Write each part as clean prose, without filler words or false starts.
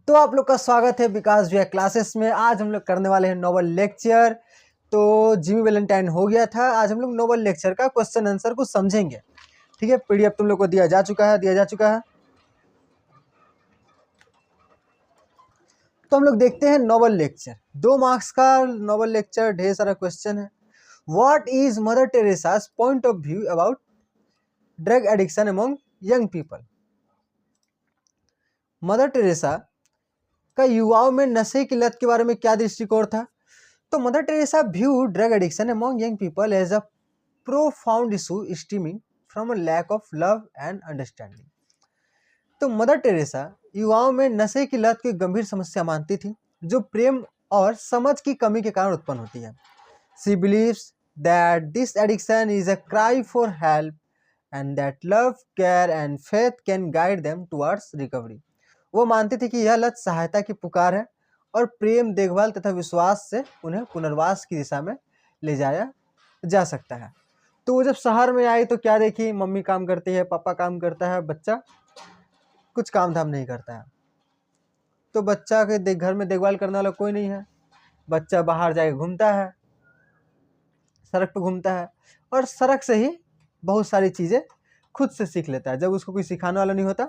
तो आप लोग का स्वागत है विकास भैया क्लासेस में। आज हम लोग करने वाले हैं नोबल लेक्चर। तो जिमी वैलेंटाइन हो गया था, आज हम लोग नोबल लेक्चर का क्वेश्चन आंसर को समझेंगे। ठीक है, पीडीएफ तुम लोग को दिया जा चुका है। तो हम लोग देखते हैं नोबल लेक्चर। 2 मार्क्स का नोबल लेक्चर, ढेर सारा क्वेश्चन है। What is Mother Teresa's point of view about drug addiction among young people. Mother Teresa का युवाओं में नशे की लत के बारे में क्या दृष्टिकोण था। तो Mother Teresa view drug addiction among young people as a profound issue stemming from a lack of love and understanding. तो मदर टेरेसा युवाओं में नशे की लत की गंभीर समस्या मानती थी, जो प्रेम और समझ की कमी के कारण उत्पन्न होती है। She believes that this addiction is a cry for help and that love, care and faith can guide them towards recovery. वो मानती थी कि यह लत सहायता की पुकार है और प्रेम, देखभाल तथा विश्वास से उन्हें पुनर्वास की दिशा में ले जाया जा सकता है। तो वो जब शहर में आई तो क्या देखी, मम्मी काम करती है, पापा काम करता है, बच्चा कुछ काम धाम नहीं करता है। तो बच्चा के घर में देखभाल करने वाला कोई नहीं है। बच्चा बाहर जाके घूमता है, सड़क पर घूमता है और सड़क से ही बहुत सारी चीज़ें खुद से सीख लेता है। जब उसको कोई सिखाने वाला नहीं होता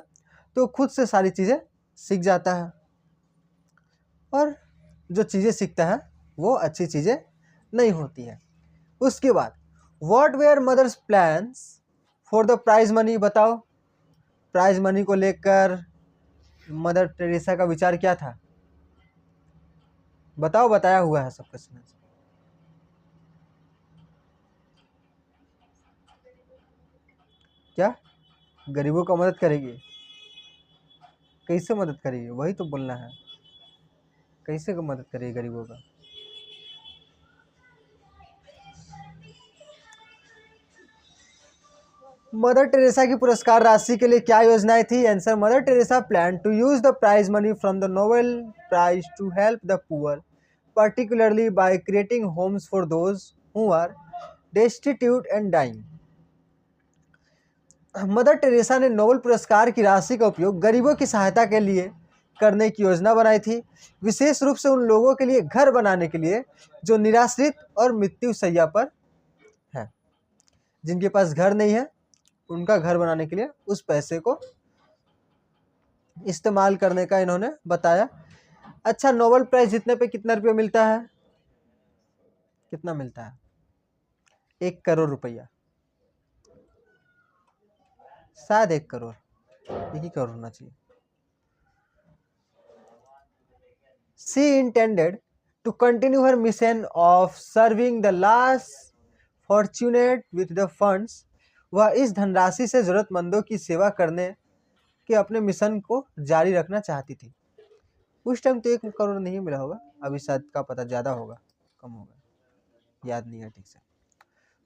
तो खुद से सारी चीज़ें सीख जाता है, और जो चीज़ें सीखता है वो अच्छी चीज़ें नहीं होती है। उसके बाद what were mother's plans for the prize money. बताओ, प्राइज मनी को लेकर मदर टेरेसा का विचार क्या था। बताओ, बताया हुआ है सब क्वेश्चन। क्या गरीबों का मदद करेगी? कैसे मदद करेगी, वही तो बोलना है। कैसे को मदद करेगी गरीबों का? मदर टेरेसा की पुरस्कार राशि के लिए क्या योजनाएं थी? Answer, Mother Teresa plan to use the prize money from the Nobel Prize to help the poor, particularly by creating homes for those who are destitute and dying. Mother Teresa ने Nobel पुरस्कार की राशि का उपयोग गरीबों की सहायता के लिए करने की योजना बनाई थी, विशेष रूप से उन लोगों के लिए घर बनाने के लिए जो निराश्रित और मृत्यु शैया पर है। जिनके पास घर नहीं है, उनका घर बनाने के लिए उस पैसे को इस्तेमाल करने का इन्होंने बताया। अच्छा, नोबेल प्राइज जीतने पे कितना रुपया मिलता है? कितना मिलता है? 1 करोड़ रुपया। शायद 1 करोड़, 1 ही करोड़ होना चाहिए। She intended to continue her mission of serving the less fortunate with the funds. वह इस धनराशि से जरूरतमंदों की सेवा करने के अपने मिशन को जारी रखना चाहती थी। उस टाइम तो 1 करोड़ नहीं मिला होगा, अभी शायद का पता ज़्यादा होगा, कम होगा, याद नहीं है ठीक से।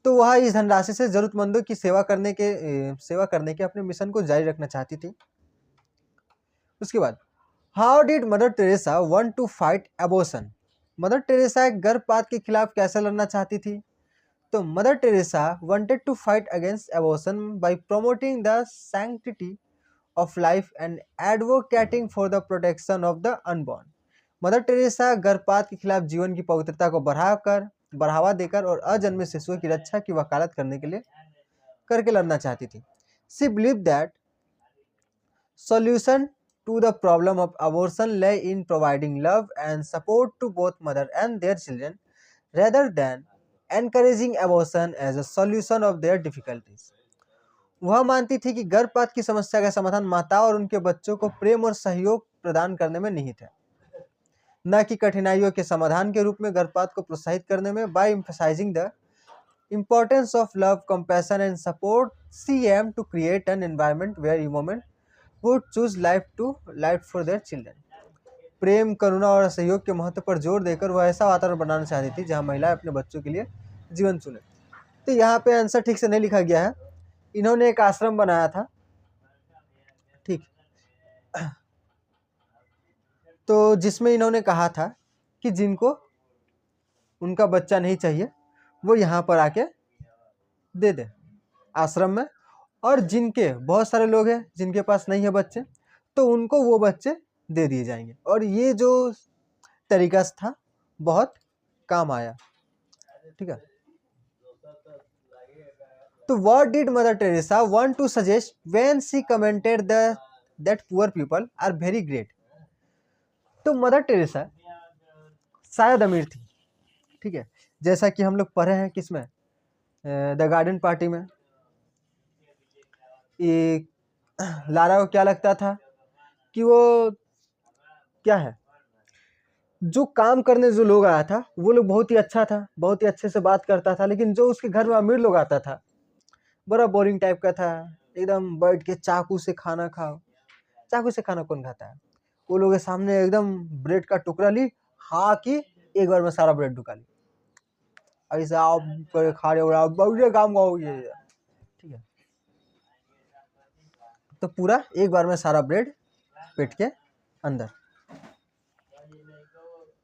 तो वह इस धनराशि से जरूरतमंदों की सेवा करने के अपने मिशन को जारी रखना चाहती थी। उसके बाद how did Mother Teresa want to fight abortion. Mother Teresa गर्भपात के खिलाफ कैसे लड़ना चाहती थी? तो Mother Teresa wanted to fight against abortion by promoting the sanctity of life and advocating for the protection of the unborn. Mother Teresa गर्भपात के खिलाफ जीवन की पवित्रता को बढ़ावा देकर और अजन्मे शिशुओं की रक्षा की वकालत करके लड़ना चाहती थी। She believe that solution to the problem of abortion lay in providing love and support to both mother and their children rather than encouraging abortion as a solution of their difficulties. वह मानती थी कि गर्भपात की समस्या का समाधान माताओं और उनके बच्चों को प्रेम और सहयोग प्रदान करने में निहित है, न कि कठिनाइयों के समाधान के रूप में गर्भपात को प्रोत्साहित करने में। By emphasizing the importance of love, compassion and support, she aimed to create an environment where women would choose life for their children. प्रेम, करुणा और सहयोग के महत्व पर जोर देकर वह ऐसा वातावरण बनाना चाहती थी जहां महिलाएं अपने बच्चों के लिए जीवन चुने। तो यहाँ पे आंसर ठीक से नहीं लिखा गया है। इन्होंने एक आश्रम बनाया था, ठीक, तो जिसमें इन्होंने कहा था कि जिनको उनका बच्चा नहीं चाहिए वो यहाँ पर आके दे दे आश्रम में, और जिनके बहुत सारे लोग हैं जिनके पास नहीं है बच्चे, तो उनको वो बच्चे दे दिए जाएंगे। और ये जो तरीका था बहुत काम आया। ठीक है, तो what did Mother Teresa want to suggest when she commented that poor people are very great. तो मदर टेरेसा शायद अमीर थी। ठीक है, जैसा कि हम लोग पढ़े हैं किसमें, द गार्डन पार्टी में, ये लारा को क्या लगता था कि वो क्या है, जो काम करने जो लोग आया था वो लोग बहुत ही अच्छा था, बहुत ही अच्छे से बात करता था, लेकिन जो उसके घर में अमीर लोग आता था बड़ा बोरिंग टाइप का था, एकदम बैठ के चाकू से खाना खाओ। चाकू से खाना कौन खाता है? वो लोग के सामने एकदम ब्रेड का टुकड़ा ली, हाँ कि एक बार में सारा ब्रेड ढुका ली, ऐसे आप खा रहे हो बहुत काम खाओ ये। ठीक है, तो पूरा एक बार में सारा ब्रेड पेट के अंदर।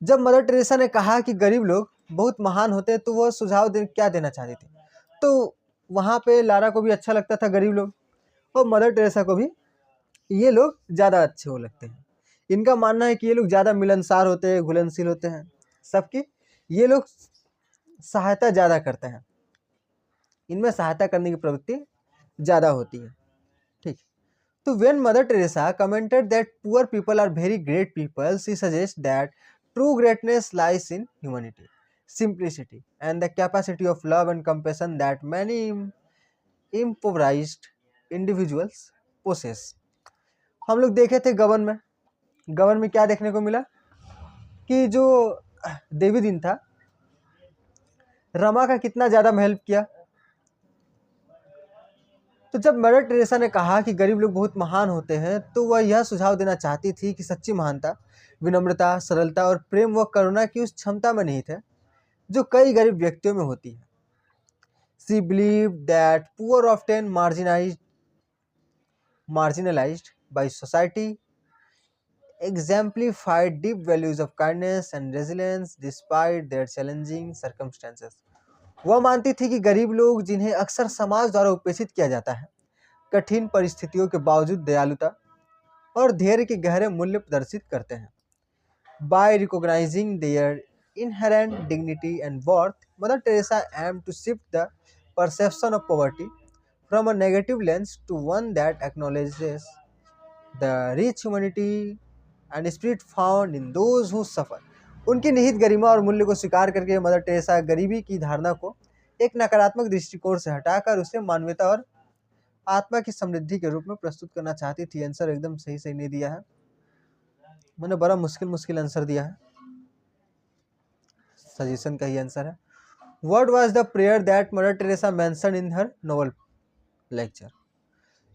जब मदर टेरेसा ने कहा कि गरीब लोग बहुत महान होते हैं, तो वह सुझाव क्या देना चाहती थी? तो वहाँ पे लारा को भी अच्छा लगता था गरीब लोग, और मदर टेरेसा को भी ये लोग ज़्यादा अच्छे हो लगते हैं। इनका मानना है कि ये लोग ज़्यादा मिलनसार होते हैं, घुलनशील होते हैं सबकी, ये लोग सहायता ज़्यादा करते हैं, इनमें सहायता करने की प्रवृत्ति ज़्यादा होती है। ठीक, तो when Mother Teresa commented that poor people are very great people, she suggests that true greatness lies in humanity, simplicity, and the capacity of love and compassion that many impoverished individuals possess. हम लोग देखे थे गबन में क्या देखने को मिला कि जो देवी दिन था, रमा का कितना ज़्यादा हेल्प किया। तो जब मदर टेरेसा ने कहा कि गरीब लोग बहुत महान होते हैं, तो वह यह सुझाव देना चाहती थी कि सच्ची महानता विनम्रता, सरलता और प्रेम व करुणा की उस क्षमता में नहीं थे जो कई गरीब व्यक्तियों में होती है। She believed that poor often marginalized by society exemplified deep values of kindness and resilience despite their challenging circumstances. वह मानती थी कि गरीब लोग, जिन्हें अक्सर समाज द्वारा उपेक्षित किया जाता है, कठिन परिस्थितियों के बावजूद दयालुता और धैर्य के गहरे मूल्य प्रदर्शित करते हैं। By recognizing their inherent dignity and worth, Mother Teresa aimed to shift the perception of poverty from a negative lens to one that acknowledges the rich humanity and spirit found in those who suffer. उनकी निहित गरिमा और मूल्य को स्वीकार करके mother Teresa गरीबी की धारणा को एक नकारात्मक दृष्टिकोण से हटाकर उसे मानवता और आत्मा की समृद्धि के रूप में प्रस्तुत करना चाहती थी। आंसर एकदम सही नहीं दिया है, मैंने बड़ा मुश्किल आंसर दिया है, सजेशन का ही आंसर है। What was the prayer that mother Teresa mention in her novel lecture?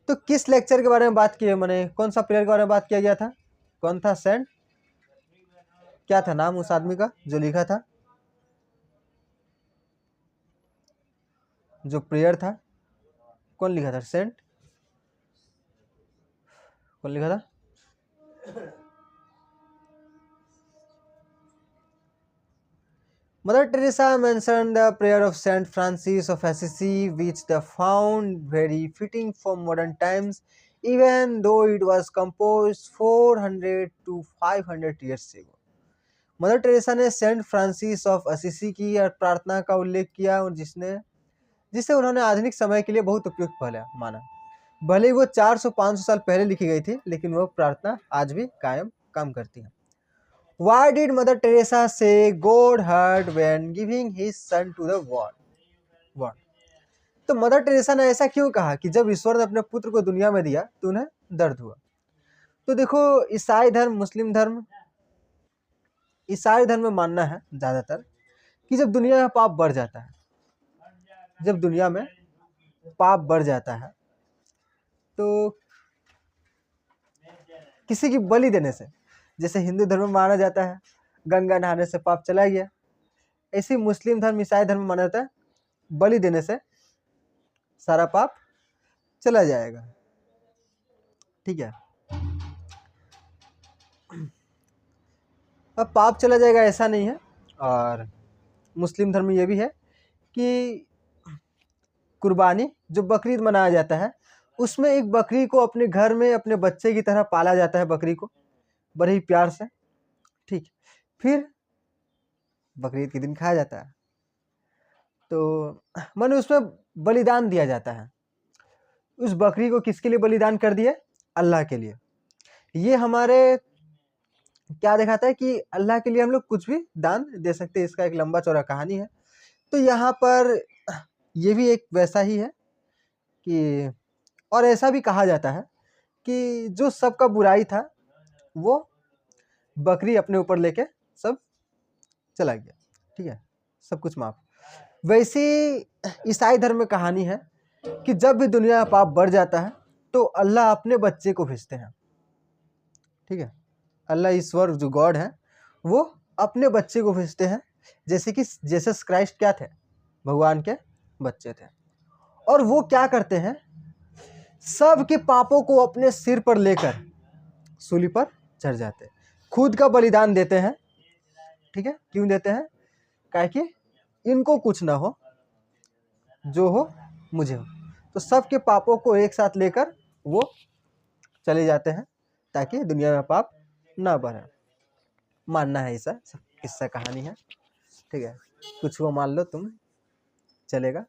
तो किस लेक्चर के बारे में बात की है मैंने, कौन सा प्रेयर के बारे में बात किया गया था? कौन था? सेंट, क्या था नाम उस आदमी का जो लिखा था, जो प्रेयर था, कौन लिखा था? सेंट कौन लिखा था? Mother Teresa mentioned the prayer of Saint Francis of Assisi, which they found very fitting for modern times, even though it was composed 400 to 500 years ago. Mother Teresa ने सेंट फ्रांसिस ऑफ असीसी की प्रार्थना का उल्लेख किया, और जिसे उन्होंने आधुनिक समय के लिए बहुत उपयुक्त माना। भले ही वो 400-500 साल पहले लिखी गई थी, लेकिन वह प्रार्थना आज भी कायम काम करती है। Why did Mother Teresa say God heard when giving His Son to the world? तो मदर टेरेसा ने ऐसा क्यों कहा कि जब ईश्वर ने अपने पुत्र को दुनिया में दिया तो उन्हें दर्द हुआ? तो देखो, ईसाई धर्म, मुस्लिम धर्म, ईसाई धर्म में मानना है ज़्यादातर कि जब दुनिया में पाप बढ़ जाता है, जब दुनिया में पाप बढ़ जाता है, तो किसी की बलि देने से, जैसे हिंदू धर्म में माना जाता है गंगा नहाने से पाप चला गया, ऐसे मुस्लिम धर्म, ईसाई धर्म में माना जाता है बलि देने से सारा पाप चला जाएगा। ठीक है, अब पाप चला जाएगा ऐसा नहीं है, और मुस्लिम धर्म में ये भी है कि कुर्बानी जो बकरीद मनाया जाता है, उसमें एक बकरी को अपने घर में अपने बच्चे की तरह पाला जाता है। बकरी को बड़े ही प्यार से। ठीक, फिर बकरीद के दिन खाया जाता है। तो माने उसमें बलिदान दिया जाता है। उस बकरी को किसके लिए बलिदान कर दिया? अल्लाह के लिए। ये हमारे क्या दिखाता है कि अल्लाह के लिए हम लोग कुछ भी दान दे सकते हैं। इसका एक लंबा चौड़ा कहानी है। तो यहाँ पर ये भी एक वैसा ही है कि, और ऐसा भी कहा जाता है कि जो सबका बुराई था वो बकरी अपने ऊपर लेके सब चला गया। ठीक है, सब कुछ माफ। वैसी ईसाई धर्म में कहानी है कि जब भी दुनिया का पाप बढ़ जाता है तो अल्लाह अपने बच्चे को भेजते हैं। ठीक है, अल्लाह ईश्वर जो गॉड है वो अपने बच्चे को भेजते हैं। जैसे कि जीसस क्राइस्ट क्या थे? भगवान के बच्चे थे। और वो क्या करते हैं? सब के पापों को अपने सिर पर लेकर सूली पर चढ़ जाते हैं, खुद का बलिदान देते हैं। ठीक है, क्यों देते हैं? काहे कि इनको कुछ ना हो, जो हो मुझे हो। तो सबके पापों को एक साथ लेकर वो चले जाते हैं ताकि दुनिया में पाप ना बढ़े। मानना है ऐसा, किस्सा कहानी है। ठीक है, कुछ वो मान लो तुम, चलेगा।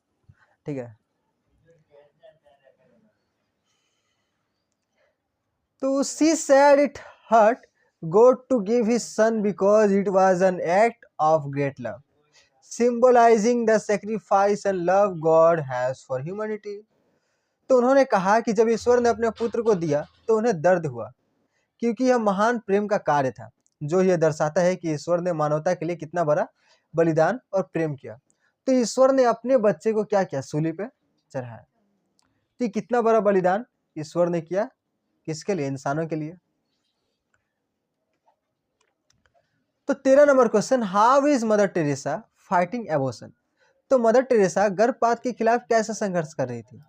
ठीक है, तो she said it hurt God to give his son because it was an act of great love, symbolizing the sacrifice and love God has for humanity. तो उन्होंने कहा कि जब ईश्वर ने अपने पुत्र को दिया तो उन्हें दर्द हुआ, क्योंकि यह महान प्रेम का कार्य था, जो यह दर्शाता है कि ईश्वर ने मानवता के लिए कितना बड़ा बलिदान और प्रेम किया। तो ईश्वर ने अपने बच्चे को क्या किया? सूली पे चढ़ाया। तो कितना बड़ा बलिदान ईश्वर ने किया, किसके लिए? इंसानों के लिए। तो 13 number question, how is Mother Teresa fighting abortion? तो मदर टेरेसा गर्भपात के खिलाफ कैसे संघर्ष कर रही थी?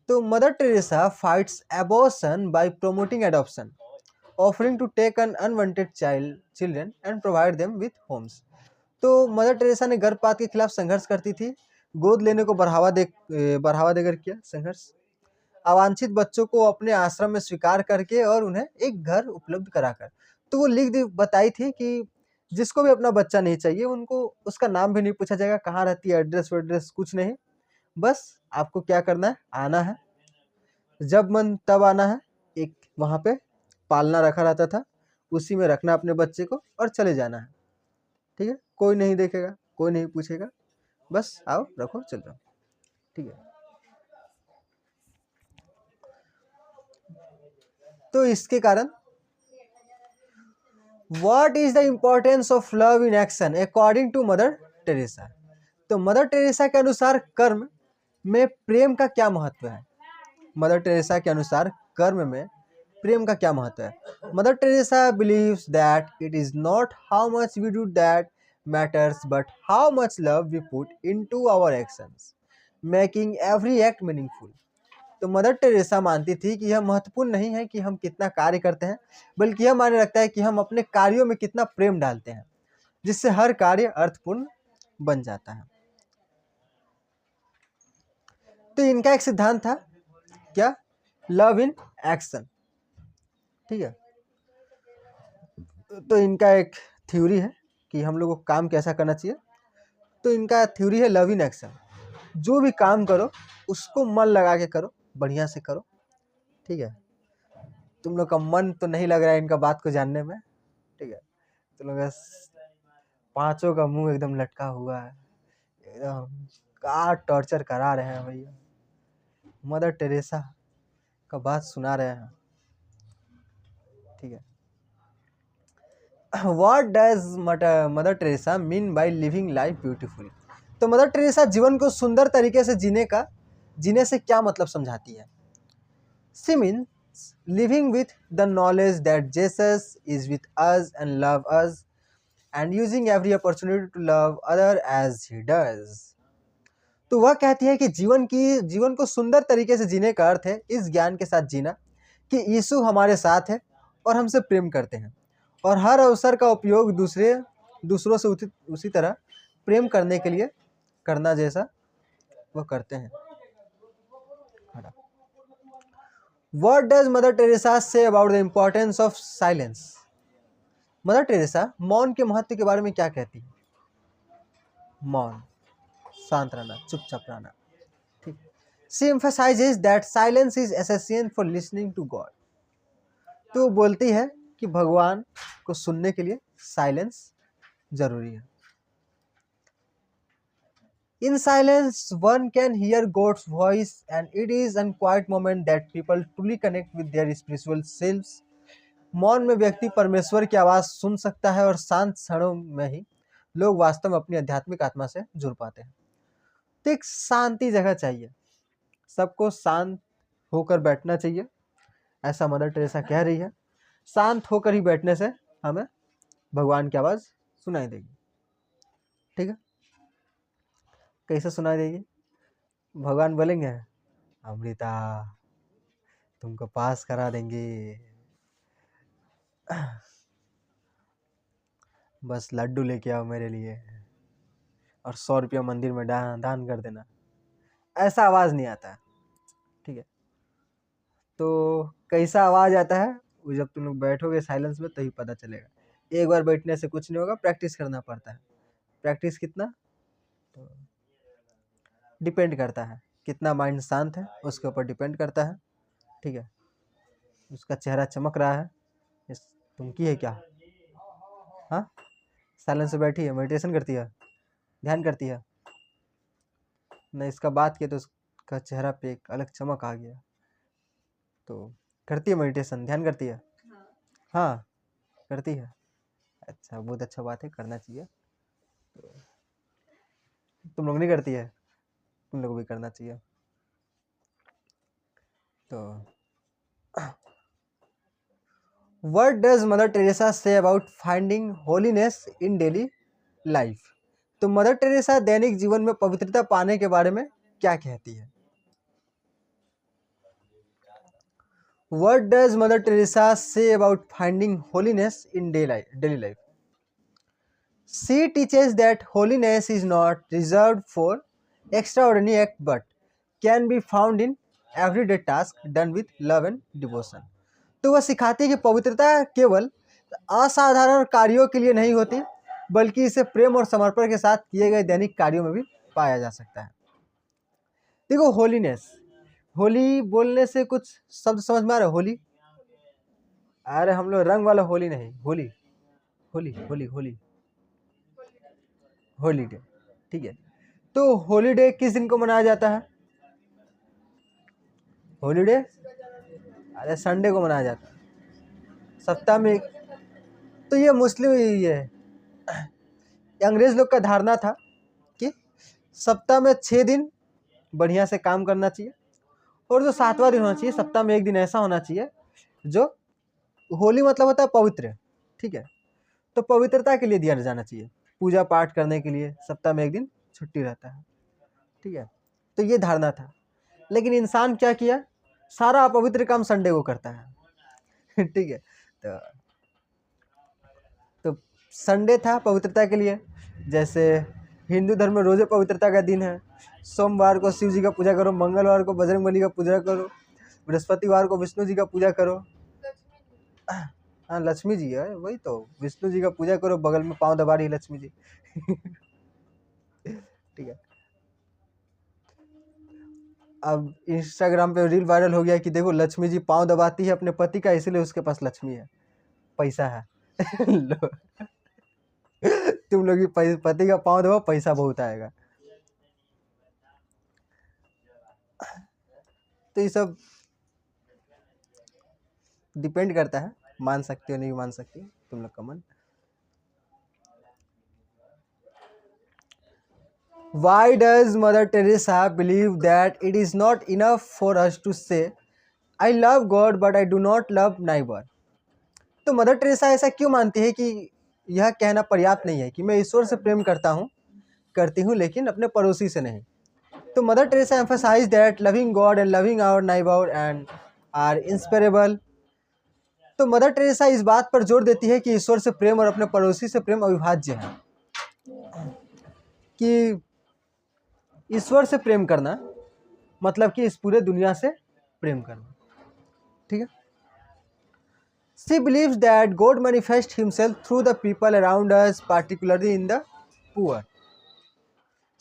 तो Mother Teresa fights abortion by promoting adoption, offering to take an unwanted children and provide them with homes. तो मदर टेरेसा ने गर्भपात के खिलाफ संघर्ष करती थी, गोद लेने को बढ़ावा देकर किया संघर्ष, अवांछित बच्चों को अपने आश्रम में स्वीकार करके और उन्हें एक घर उपलब्ध कराकर। तो वो बताई थी कि जिसको भी अपना बच्चा नहीं चाहिए उनको उसका नाम भी नहीं पूछा जाएगा, कहाँ रहती है, एड्रेस वेड्रेस कुछ नहीं, बस आपको क्या करना है? आना है, जब मन तब आना है। एक वहाँ पे पालना रखा रहता था, उसी में रखना अपने बच्चे को और चले जाना है। ठीक है, कोई नहीं देखेगा, कोई नहीं पूछेगा, बस आओ रखो चल जाओ। ठीक है, तो इसके कारण what is the importance of love in action according to Mother Teresa? तो मदर टेरेसा के अनुसार कर्म में प्रेम का क्या महत्व है? मदर टेरेसा के अनुसार कर्म में प्रेम का क्या महत्व है? Mother Teresa believes that it is not how much we do that matters but how much love we put into our actions, making every act meaningful. तो मदर टेरेसा मानती थी कि यह महत्वपूर्ण नहीं है कि हम कितना कार्य करते हैं, बल्कि यह मायने रखता है कि हम अपने कार्यों में कितना प्रेम डालते हैं, जिससे हर कार्य अर्थपूर्ण बन जाता है। तो इनका एक सिद्धांत था क्या? Love in action. ठीक है, तो इनका एक थ्योरी है कि हम लोगों को काम कैसा करना चाहिए। तो इनका थ्योरी है लव इन एक्शन, जो भी काम करो उसको मन लगा के करो, बढ़िया से करो। ठीक है, तुम लोग का मन तो नहीं लग रहा है इनका बात को जानने में। ठीक है, तुम लोग पांचों का मुंह एकदम लटका हुआ है, एकदम क्या टॉर्चर करा रहे हैं भैया, मदर टेरेसा का बात सुना रहे हैं। ठीक है, what does mother Teresa mean by living life beautifully? तो मदर टेरेसा जीवन को सुंदर तरीके से जीने से क्या मतलब समझाती है? She means living with the knowledge that Jesus is with us and love us and using every opportunity to love other as he does. तो वह कहती है कि जीवन को सुंदर तरीके से जीने का अर्थ है इस ज्ञान के साथ जीना कि यीशु हमारे साथ है और हमसे प्रेम करते हैं, और हर अवसर का उपयोग दूसरों से उसी तरह प्रेम करने के लिए करना जैसा वह करते हैं। What does Mother Teresa say about the importance of silence? Mother Teresa मौन के महत्व के बारे में क्या कहती है? मौन, शांत रहना, चुपचाप रहना, ठीक। She emphasizes that silence is essential for listening to God. तो वो बोलती है कि भगवान को सुनने के लिए साइलेंस जरूरी है। In silence, one can hear God's voice, and it is a quiet moment that people truly connect with their spiritual selves. मौन में व्यक्ति परमेश्वर की आवाज़ सुन सकता है और शांत क्षणों में ही लोग वास्तव में अपनी आध्यात्मिक आत्मा से जुड़ पाते हैं। तो एक शांति जगह चाहिए, सबको शांत होकर बैठना चाहिए, ऐसा मदर टेरेसा कह रही है। शांत होकर ही बैठने से हमें भगवान की आवाज़ सुनाई देगी, ठीक है। कैसे सुनाई देगी? भगवान बोलेंगे, अमृता तुमको पास करा देंगे, बस लड्डू लेके आओ मेरे लिए और 100 रुपया मंदिर में दान कर देना। ऐसा आवाज़ नहीं आता है, ठीक है। तो कैसा आवाज़ आता है वो जब तुम लोग बैठोगे साइलेंस में तभी पता चलेगा। एक बार बैठने से कुछ नहीं होगा, प्रैक्टिस करना पड़ता है। प्रैक्टिस कितना, तो डिपेंड करता है कितना माइंड शांत है, उसके ऊपर डिपेंड करता है, ठीक है। उसका चेहरा चमक रहा है, तुम की है क्या? हाँ, साइलेंस से बैठी है, मेडिटेशन करती है, ध्यान करती है न, इसका बात किया तो उसका चेहरा पे एक अलग चमक आ गया। तो करती है मेडिटेशन, ध्यान करती है? हाँ करती है। अच्छा, बहुत अच्छा बात है, करना चाहिए। तो तुम लोग नहीं करती है? तुम लोग भी करना चाहिए। तो What does Mother Teresa say about finding holiness in daily life? तो मदर टेरेसा दैनिक जीवन में पवित्रता पाने के बारे में क्या कहती है? What does Mother Teresa say about finding holiness in daily life? She teaches that holiness is not reserved for extraordinary act but can be found in everyday task done with love and devotion. तो वह सिखाती है कि पवित्रता केवल असाधारण कार्यों के लिए नहीं होती, बल्कि इसे प्रेम और समर्पण के साथ किए गए दैनिक कार्यों में भी पाया जा सकता है। देखो, होलीनेस, होली बोलने से कुछ शब्द समझ में आ रहा है? होली, अरे हम लोग रंग वाला होली नहीं, होली, होली होली होली होलीडे, ठीक है। तो होलीडे किस दिन को मनाया जाता है? होलीडे अरे संडे को मनाया जाता है, सप्ताह में। तो ये मुस्लिम, ये अंग्रेज लोग का धारणा था कि सप्ताह में 6 दिन बढ़िया से काम करना चाहिए और जो 7वां दिन होना चाहिए, सप्ताह में एक दिन ऐसा होना चाहिए जो होली मतलब होता है पवित्र, ठीक है। तो पवित्रता के लिए दिया जाना चाहिए, पूजा पाठ करने के लिए सप्ताह में एक दिन छुट्टी रहता है, ठीक है। तो ये धारणा था, लेकिन इंसान क्या किया, सारा अपवित्र काम संडे को करता है ठीक है। तो संडे था पवित्रता के लिए, जैसे हिंदू धर्म में रोजे पवित्रता का दिन है। सोमवार को शिव जी का पूजा करो, मंगलवार को बजरंगबली का पूजा करो, बृहस्पतिवार को विष्णु जी का पूजा करो। हाँ लक्ष्मी जी है, वही तो, विष्णु जी का पूजा करो, बगल में पाँव दबा रही है लक्ष्मी जी ठीक है। अब इंस्टाग्राम पे रील वायरल हो गया कि देखो लक्ष्मी जी पाँव दबाती है अपने पति का, इसलिए उसके पास लक्ष्मी है, पैसा है तुम लोग पति का पाँव दबाओ, पैसा बहुत आएगा। तो ये सब डिपेंड करता है, मान सकते हो नहीं मान सकते तुम लोग का मन। Why does Mother Teresa believe that it is not enough for us to say I love God but I do not love neighbor? तो मदर टेरेसा ऐसा क्यों मानती है कि यह कहना पर्याप्त नहीं है कि मैं ईश्वर से प्रेम करती हूँ लेकिन अपने पड़ोसी से नहीं? तो Mother Teresa emphasize that loving God and loving our neighbour and are inseparable. तो मदर टेरेसा इस बात पर जोर देती है कि ईश्वर से प्रेम और अपने पड़ोसी से प्रेम अविभाज्य है, कि ईश्वर से प्रेम करना मतलब कि इस पूरे दुनिया से प्रेम करना। ठीक है। She believes that God manifests himself through the people around us, particularly in the poor,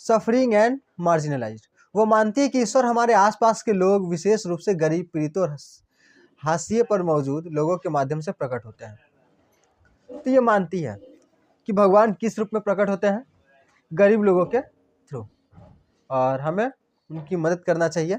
suffering and marginalized. वो मानती है कि ईश्वर हमारे आसपास के लोग, विशेष रूप से गरीब, पीड़ितों और हाशिए पर मौजूद लोगों के माध्यम से प्रकट होते हैं। तो ये मानती है कि भगवान किस रूप में प्रकट होते हैं, गरीब लोगों के थ्रू, और हमें उनकी मदद करना चाहिए।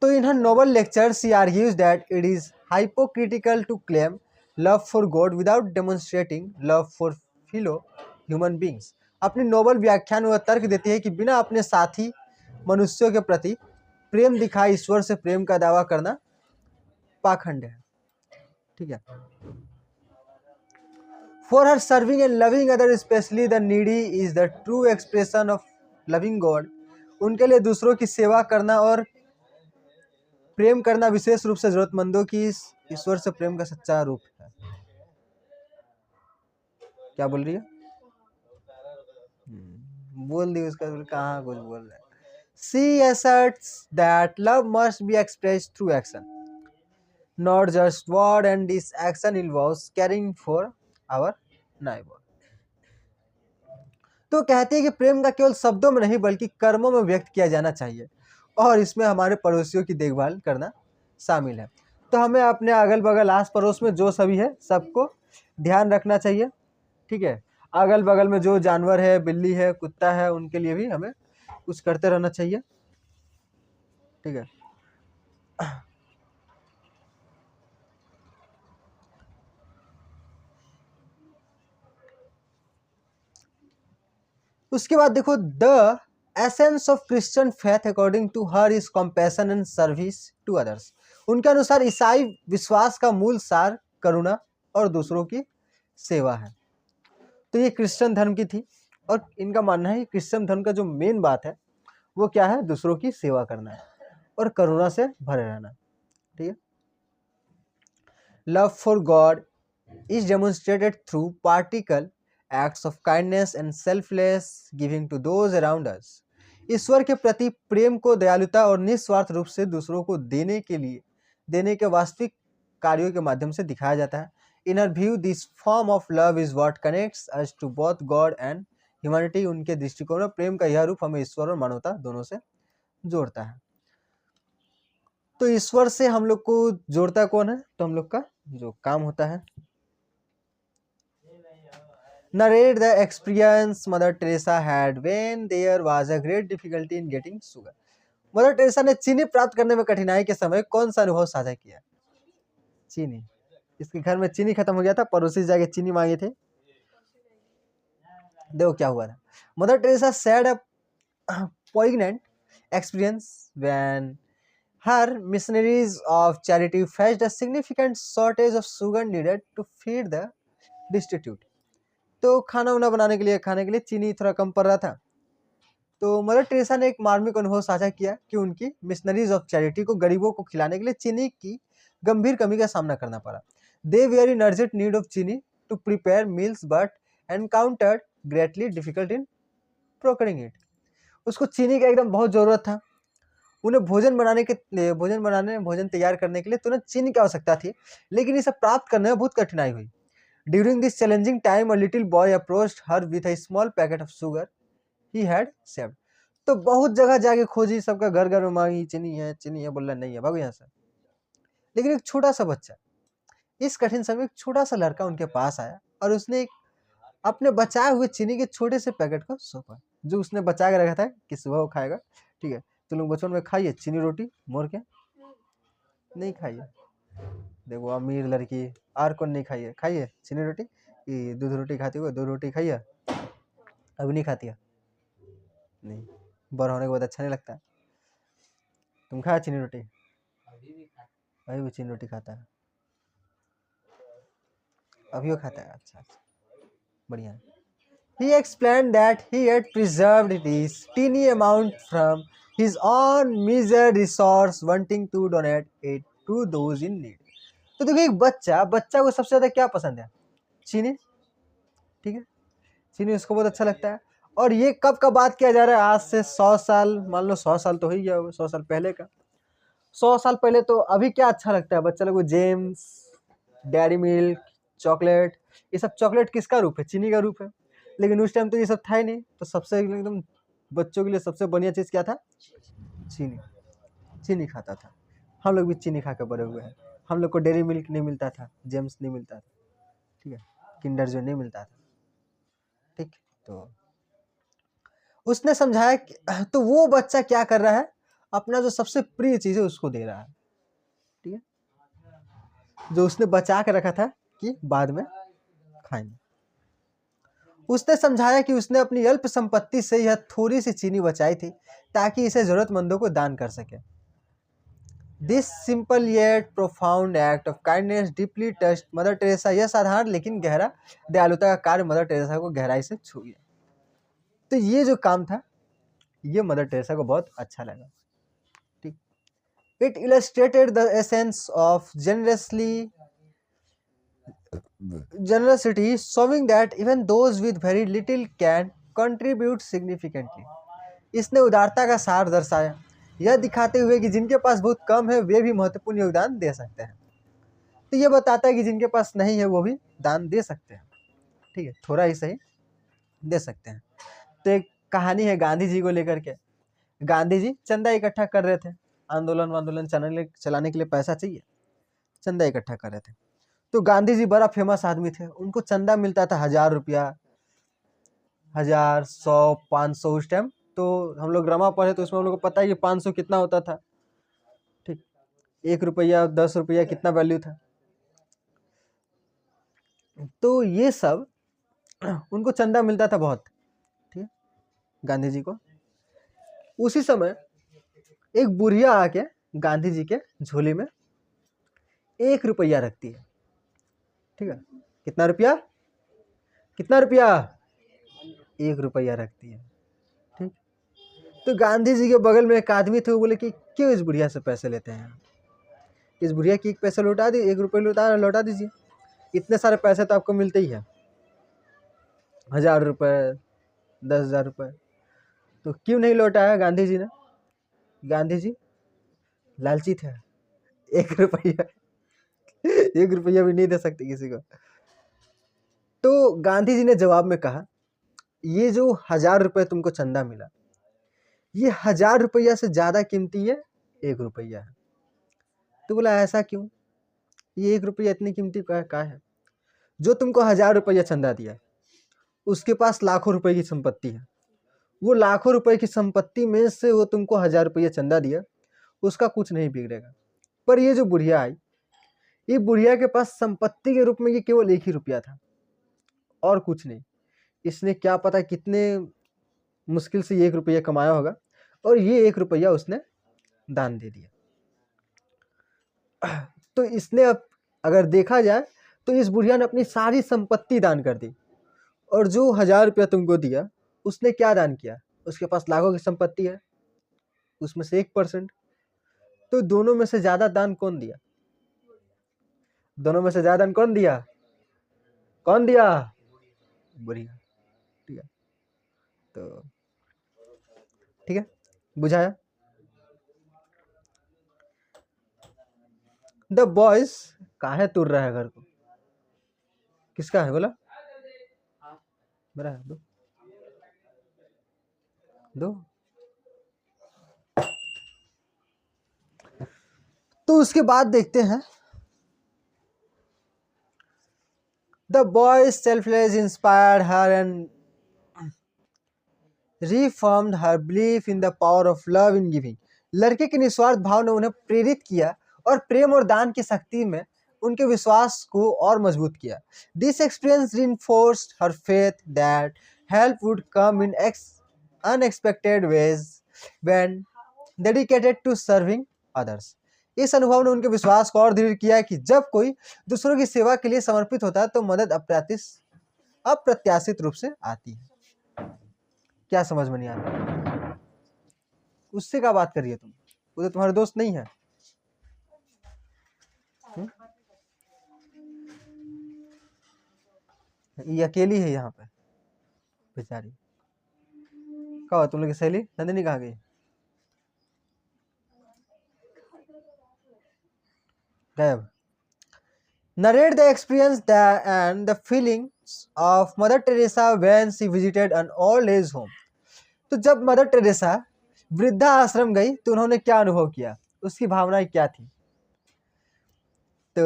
तो in her novel lecture, she argues that it is hypocritical to claim love for God without demonstrating love for fellow human beings. अपनी नोबल व्याख्यान में वह तर्क देती है कि बिना अपने साथी मनुष्यों के प्रति प्रेम दिखाए ईश्वर से प्रेम का दावा करना पाखंड है। ठीक है। For her, serving and loving others, especially the needy, is the true expression of loving God. उनके लिए दूसरों की सेवा करना और प्रेम करना विशेष रूप से जरूरतमंदों की ईश्वर से प्रेम का सच्चा रूप है। क्या बोल रही है? बोल दी उसका, कहाँ कुछ बोल रहा है। She asserts that love must be expressed through action, not just word, and this action involves caring for our neighbor. तो कहती है कि प्रेम का केवल शब्दों में नहीं बल्कि कर्मों में व्यक्त किया जाना चाहिए, और इसमें हमारे पड़ोसियों की देखभाल करना शामिल है। तो हमें अपने अगल बगल आस पड़ोस में जो सभी है सबको ध्यान रखना चाहिए। ठीक है। अगल बगल में जो जानवर है, बिल्ली है, कुत्ता है, उनके लिए भी हमें कुछ करते रहना चाहिए। ठीक है। उसके बाद देखो, the essence of Christian faith according to her is compassion and service to others. उनके अनुसार ईसाई विश्वास का मूल सार करुणा और दूसरों की सेवा है। तो ये क्रिश्चियन धर्म की थी, और इनका मानना है कि क्रिश्चियन धर्म का जो मेन बात है वो क्या है, दूसरों की सेवा करना है और करुणा से भरे रहना। ठीक है। Love for God is demonstrated through practical acts of kindness and selfless giving to those around us. ईश्वर के प्रति प्रेम को दयालुता और निस्वार्थ रूप से दूसरों को देने के वास्तविक कार्यों के माध्यम से दिखाया जाता है। In her view, this form of love is what connects us to both God and humanity. उनके दृष्टिकोण में प्रेम का यह रूप हमें ईश्वर और मानवता दोनों से जोड़ता है। तो ईश्वर से हम लोग को जोड़ता कौन है? तो हम लोग का जो काम होता है। Narrate the experience Mother Teresa had when there was a great difficulty in getting sugar. Mother Teresa ने चीनी प्राप्त करने में कठिनाई के समय कौन सा अनुभव साझा किया? चीनी। इसके घर में चीनी खत्म हो गया था, पड़ोसी जाके चीनी मांगे थे। देखो क्या हुआ था। Mother Teresa said a poignant experience when her missionaries of charity faced a significant shortage of sugar needed to feed the destitute. तो खाना उना बनाने के लिए, खाने के लिए चीनी थोड़ा कम पड़ रहा था। तो मदर टेरेसा ने एक मार्मिक अनुभव साझा किया कि उनकी मिशनरीज ऑफ चैरिटी को गरीबों को खिलाने के लिए चीनी की गंभीर कमी का सामना करना पड़ा। They were in urgent need of cheeni to prepare meals but encountered greatly difficult in procuring it. उसको चीनी का एकदम बहुत ज़रूरत था। उन्हें भोजन तैयार करने के लिए तुरंत चीनी की आवश्यकता थी, लेकिन इसे प्राप्त करने में बहुत कठिनाई हुई। During this challenging time, a little boy approached her with a small packet of sugar he had saved. तो बहुत जगह जाके खोजी, सबका घर घर में मांगी, चीनी है, बोल रहा नहीं है, भागो यहाँ से। लेकिन एक छोटा सा बच्चा, इस कठिन समय एक छोटा सा लड़का उनके पास आया और उसने एक अपने बचाए हुए चीनी के छोटे से पैकेट को सौंपा, जो उसने बचा के रखा था कि सुबह वो खाएगा। ठीक है। तो लोग बचपन में खाइए चीनी रोटी मोर के, नहीं खाइए। देखो अमीर लड़की, और कौन नहीं खाइए, खाइए चीनी रोटी। कि दूध रोटी खाती हो, दूध रोटी खाइए। अभी नहीं खाती है? नहीं, बड़ा होने के बाद अच्छा नहीं लगता। तुम खाया चीनी रोटी? अभी भी चीनी रोटी खाता है, अभी वो खाता है। अच्छा, बढ़िया। He explained that he had preserved this teeny amount from his own meager resource, wanting to donate it to those in need. तो देखो, एक बच्चा को सबसे ज्यादा क्या पसंद है? चीनी। ठीक है। चीनी उसको बहुत अच्छा लगता है। और ये कब का बात किया जा रहा है? आज से 100 साल, मान लो 100 साल तो हो ही गया होगा, 100 साल पहले का। 100 साल पहले तो अभी क्या अच्छा लगता है बच्चा लोग को, जेम्स, डेयरी मिल्क, चॉकलेट, ये सब चॉकलेट किसका रूप है? चीनी का रूप है। लेकिन उस टाइम तो ये सब था ही नहीं, तो सबसे एकदम बच्चों के लिए सबसे बढ़िया चीज़ क्या था? चीनी। चीनी खाता था। हम लोग भी चीनी खा के बड़े हुए हैं। हम लोग को डेयरी मिल्क नहीं मिलता था, जेम्स नहीं मिलता था, ठीक है, किंडर जो नहीं मिलता था, ठीक। तो उसने समझाया तो वो बच्चा क्या कर रहा है, अपना जो सबसे प्रिय चीज़ है उसको दे रहा है, ठीक है, जो उसने बचा के रखा था कि बाद में खाएंगे। उसने समझाया कि उसने अपनी अल्प संपत्ति से यह थोड़ी सी चीनी बचाई थी ताकि इसे जरूरतमंदों को दान कर सके। This simple yet profound act of kindness deeply touched mother Teresa. यह साधारण लेकिन गहरा दयालुता का कार्य मदर टेरेसा को गहराई से छू गया। तो ये जो काम था, ये मदर टेरेसा को बहुत अच्छा लगा, ठीक। It illustrated the essence of generosity, showing that even those with very little can contribute significantly. इसने उदारता का सार दर्शाया, यह दिखाते हुए कि जिनके पास बहुत कम है वे भी महत्वपूर्ण योगदान दे सकते हैं। तो ये बताता है कि जिनके पास नहीं है वो भी दान दे सकते हैं, ठीक है, थोड़ा ही सही दे सकते हैं। तो एक कहानी है गांधी जी को लेकर के। गांधी जी चंदा इकट्ठा कर रहे थे, आंदोलन चलाने के लिए पैसा चाहिए, चंदा इकट्ठा कर रहे थे। तो गांधी जी बड़ा फेमस आदमी थे, उनको चंदा मिलता था 1000 रुपया, 1000, 100, 500। उस टाइम तो हम लोग रमा पढ़े तो उसमें हम लोग को पता है कि 500 कितना होता था, ठीक। 1 रुपया, 10 रुपया कितना वैल्यू था। तो ये सब उनको चंदा मिलता था बहुत, ठीक है, गांधी जी को। उसी समय एक बुढ़िया आके गांधी जी के झोले में 1 रुपया रखती है, ठीक है। कितना रुपया? कितना रुपया? 1 रुपया रखती है, ठीक। तो गांधी जी के बगल में एक आदमी थे, वो बोले कि क्यों इस बुढ़िया से पैसे लेते हैं? इस बुढ़िया की एक पैसे लौटा दी, 1 रुपया लौटा दीजिए, इतने सारे पैसे तो आपको मिलते ही है, 1000 रुपये, 10,000 रुपये। तो क्यों नहीं लौटाया गांधी जी ने? गांधी जी लालची थे, 1 रुपया 1 रुपया भी नहीं दे सकते किसी को। तो गांधी जी ने जवाब में कहा, ये जो 1000 रुपये तुमको चंदा मिला, ये 1000 रुपया से ज्यादा कीमती है 1 रुपया है। तो बोला ऐसा क्यों? ये 1 रुपया इतनी कीमती का है? जो तुमको 1000 रुपया चंदा दिया उसके पास लाखों रुपए की संपत्ति है, वो लाखों रुपए की संपत्ति में से वो तुमको 1000 रुपया चंदा दिया, उसका कुछ नहीं बिगड़ेगा। पर ये जो बुढ़िया आई, ये बुढ़िया के पास संपत्ति के रूप में ये केवल 1 ही रुपया था और कुछ नहीं। इसने क्या पता कितने मुश्किल से ये 1 रुपया कमाया होगा और ये 1 रुपया उसने दान दे दिया। तो इसने अब अगर देखा जाए तो इस बुढ़िया ने अपनी सारी संपत्ति दान कर दी, और जो 1000 रुपया तुमको दिया उसने क्या दान किया? उसके पास लाखों की संपत्ति है, उसमें से 1%। तो दोनों में से ज्यादा दान कौन दिया? दोनों में से ज्यादा दान कौन दिया? कौन दिया? बुढ़िया, ठीक है। तो ठीक है, बुझाया। द बॉयज काहे तुर रहा है घर को? किसका है बोला? मेरा है, दो दो। तो उसके बाद देखते हैं, the boys selfless inspired her and reformed her belief in the power of love in giving. लड़के के निस्वार्थ भाव ने उन्हें प्रेरित किया और प्रेम और दान की शक्ति में उनके विश्वास को और मजबूत किया। This experience reinforced her faith that help would come in unexpected ways when dedicated to serving others। इस अनुभव ने उनके विश्वास को और दृढ़ किया कि जब कोई दूसरों की सेवा के लिए समर्पित होता है तो मदद अप्रत्याशित रूप से आती है। क्या समझ में नहीं आता? उससे क्या बात कर रही है तुम? वो तो तुम्हारे दोस्त नहीं है। ये अकेली है यहाँ पे बेचारी। कहा तुम लोग की सहेली नंदिनी कहाँ गई? गायब। Narrate the experience and the feelings of Mother Teresa when she visited an old age home. तो जब मदर टेरेसा वृद्धा आश्रम गई तो उन्होंने क्या अनुभव किया, उसकी भावनाएं क्या थी। तो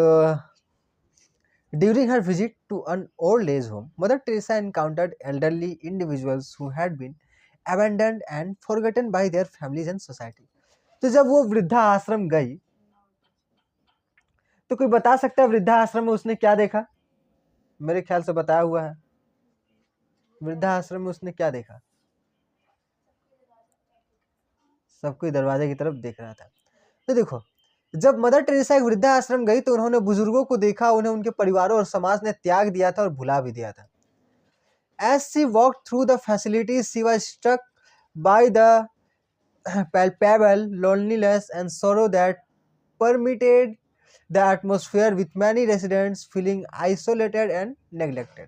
during her visit to an old age home, Mother Teresa encountered elderly individuals who had been abandoned and forgotten by their families and society. तो जब वो वृद्धा आश्रम गई तो कोई बता सकता है वृद्धा आश्रम में उसने क्या देखा। मेरे ख्याल से बताया हुआ है, वृद्धा आश्रम में उसने क्या देखा। सब कोई दरवाजे की तरफ देख रहा था। तो देखो, जब मदर टेरेसा एक वृद्धा आश्रम गई तो उन्होंने बुजुर्गों को देखा, उन्हें उनके परिवारों और समाज ने त्याग दिया था और भुला भी दिया था। As she walked through the facilities, she was struck by the palpable loneliness and sorrow that permeated the atmosphere, with many residents feeling isolated and neglected.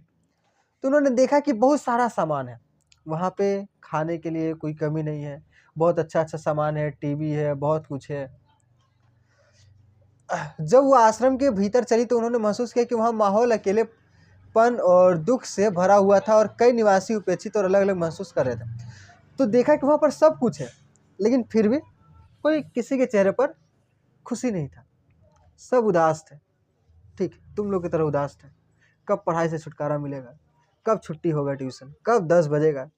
तो उन्होंने देखा कि बहुत सारा सामान है वहाँ पे, खाने के लिए कोई कमी नहीं है, बहुत अच्छा अच्छा सामान है, टीवी है, बहुत कुछ है। जब वो आश्रम के भीतर चली तो उन्होंने महसूस किया कि वहाँ माहौल अकेलेपन और दुख से भरा हुआ था और कई निवासी उपेक्षित और अलग अलग महसूस कर रहे थे। तो देखा कि वहाँ पर सब कुछ है लेकिन फिर भी कोई किसी के चेहरे पर खुशी नहीं था, सब उदास थे। ठीक, तुम लोग की तरह उदास थे। कब पढ़ाई से छुटकारा मिलेगा, कब छुट्टी होगा ट्यूशन, कब 10 बजेगा।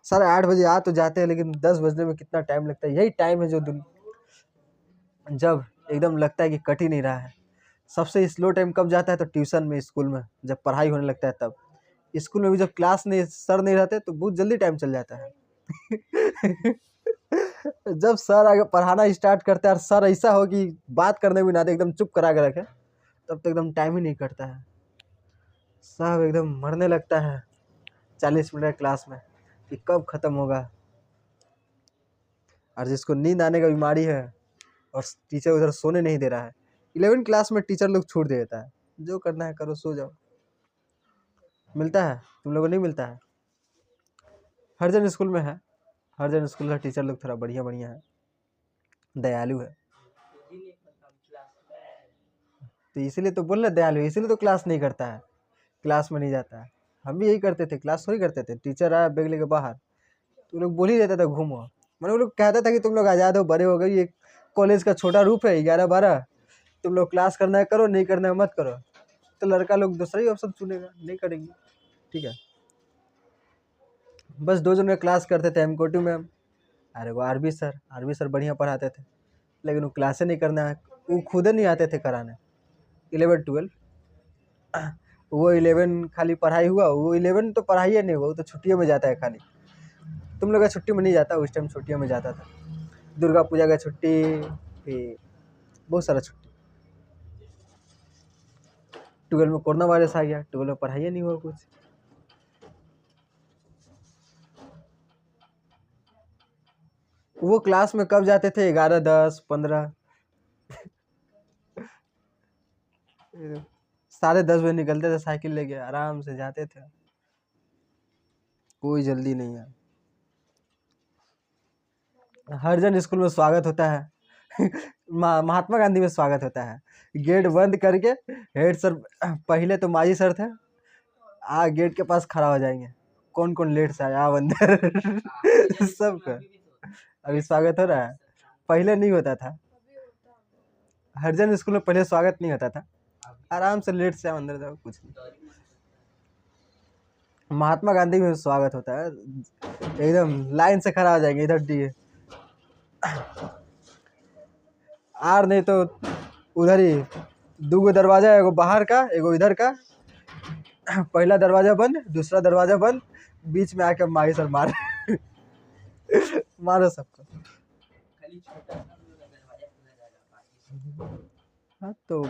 साढ़े 8 बजे आ तो जाते हैं लेकिन 10 बजने में कितना टाइम लगता है। यही टाइम है जो जब एकदम लगता है कि कट ही नहीं रहा है। सबसे स्लो टाइम कब जाता है तो ट्यूशन में, स्कूल में जब पढ़ाई होने लगता है तब। स्कूल में भी जब क्लास नहीं, सर नहीं रहते तो बहुत जल्दी टाइम चल जाता है। जब सर आगे पढ़ाना स्टार्ट करते हैं और सर ऐसा हो कि बात करने भी ना दे, एकदम चुप करा के रखे, तब तो एकदम टाइम ही नहीं कटता है। सब एकदम मरने लगता है 40 मिनट क्लास में कि कब खत्म होगा। और जिसको नींद आने का बीमारी है और टीचर उधर सोने नहीं दे रहा है, 11 क्लास में टीचर लोग छूट देता है, जो करना है करो, सो जाओ। मिलता है, तुम लोगों को नहीं मिलता है? हर जन स्कूल में है, हर जन स्कूल का टीचर लोग थोड़ा बढ़िया बढ़िया है, दयालु है। तो इसीलिए तो बोल रहे दयालु, इसीलिए तो क्लास नहीं करता है, क्लास में नहीं जाता है। हम भी यही करते थे, क्लास थोड़ी करते थे। टीचर आया बैग लेके बाहर तो लोग बोल ही देता था घूमो। मैंने वो लोग कहता था कि तुम लोग आज़ाद हो, बड़े हो गए, ये कॉलेज का छोटा रूप है, 11-12, तुम लोग क्लास करना है करो, नहीं करना है मत करो। तो लड़का लोग दूसरा ही ऑप्शन चुनेगा, नहीं करेंगे। ठीक है, बस 2 जन में क्लास करते थे, M.K.T मैम, अरे वो आरबी सर बढ़िया पढ़ाते थे, लेकिन वो क्लासे नहीं करना है, वो खुद नहीं आते थे कराने। 11-12 वो 11 खाली पढ़ाई हुआ, वो 11 तो पढ़ाई नहीं हुआ, वो तो छुट्टियों में जाता है खाली। तुम लोग का छुट्टी में नहीं जाता, उस टाइम छुट्टियों में जाता था। दुर्गा पूजा का छुट्टी, फिर बहुत सारा छुट्टी। 12 में कोरोना वायरस आ गया, 12 में पढ़ाई नहीं हुआ कुछ। वो क्लास में कब जाते थे? 11, 10, 15, 10:30 बजे निकलते थे, साइकिल लेके आराम से जाते थे, कोई जल्दी नहीं है। हर जन स्कूल में स्वागत होता है। महात्मा गांधी में स्वागत होता है। गेट बंद करके हेड सर, पहले तो माजी सर थे, गेट के पास खड़ा हो जाएंगे, कौन कौन लेट से आया अंदर। सबका अभी स्वागत हो रहा है, पहले नहीं होता था। हरजन स्कूल में पहले स्वागत नहीं होता था, आराम से लेट से आओ अंदर जाओ, कुछ नहीं। महात्मा गांधी में स्वागत होता है, एकदम लाइन से खड़ा हो जाएंगे, इधर डी आर नहीं तो उधर ही 2 दरवाजा, एगो बाहर का एगो इधर का। पहला दरवाजा बंद, दूसरा दरवाजा बंद, बीच में आके मारी सर मार। मारो सबको। हाँ तो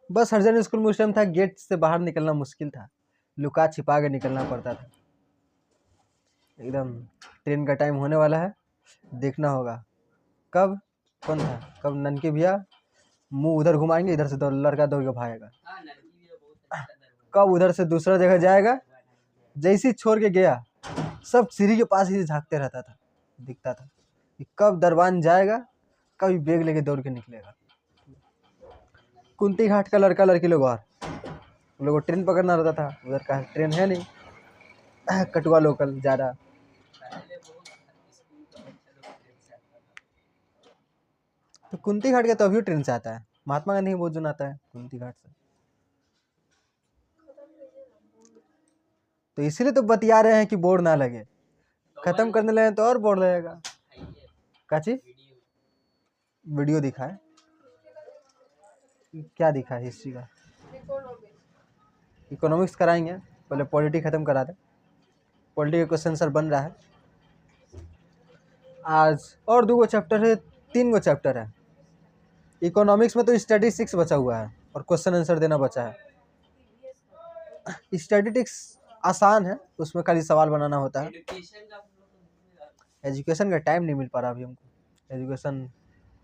बस हरजन स्कूल में उस टाइम था, गेट से बाहर निकलना मुश्किल था, लुका छिपा के निकलना पड़ता था। एकदम ट्रेन का टाइम होने वाला है, देखना होगा कब कौन था, कब ननके भैया मुंह उधर घुमाएंगे, इधर से लड़का दौड़ के भागेगा, कब उधर से दूसरा जगह जाएगा, जैसे छोड़ के गया सब सीढ़ी के पास ही झांकते रहता था, दिखता था कि कब दरबान जाएगा, कभी बैग लेके दौड़ के निकलेगा। कुंती घाट का लड़का लड़की लोग और उन लोगों को ट्रेन पकड़ना रहता था, उधर का ट्रेन है नहीं, कटुआ लोकल जा रहा। तो कुंती घाट का तो अभी ट्रेन से आता है, महात्मा गांधी बहुत जन आता है कुंती घाट से। तो इसीलिए तो बतिया रहे हैं कि बोर्ड ना लगे, खत्म करने लगे तो और बोर्ड लगेगा। काची वीडियो दिखाए, क्या दिखा है हिस्ट्री का? इकोनॉमिक्स कराएंगे, पहले पॉलिटी खत्म करा दे। पॉलिटी का क्वेश्चन सर बन रहा है आज, और 2 चैप्टर है, 3 चैप्टर है। इकोनॉमिक्स में तो स्टैटिस्टिक्स बचा हुआ है और क्वेश्चन आंसर देना बचा है। स्टैटिस्टिक्स आसान है, उसमें खाली सवाल बनाना होता है। एजुकेशन का टाइम नहीं मिल पा रहा अभी हमको। एजुकेशन,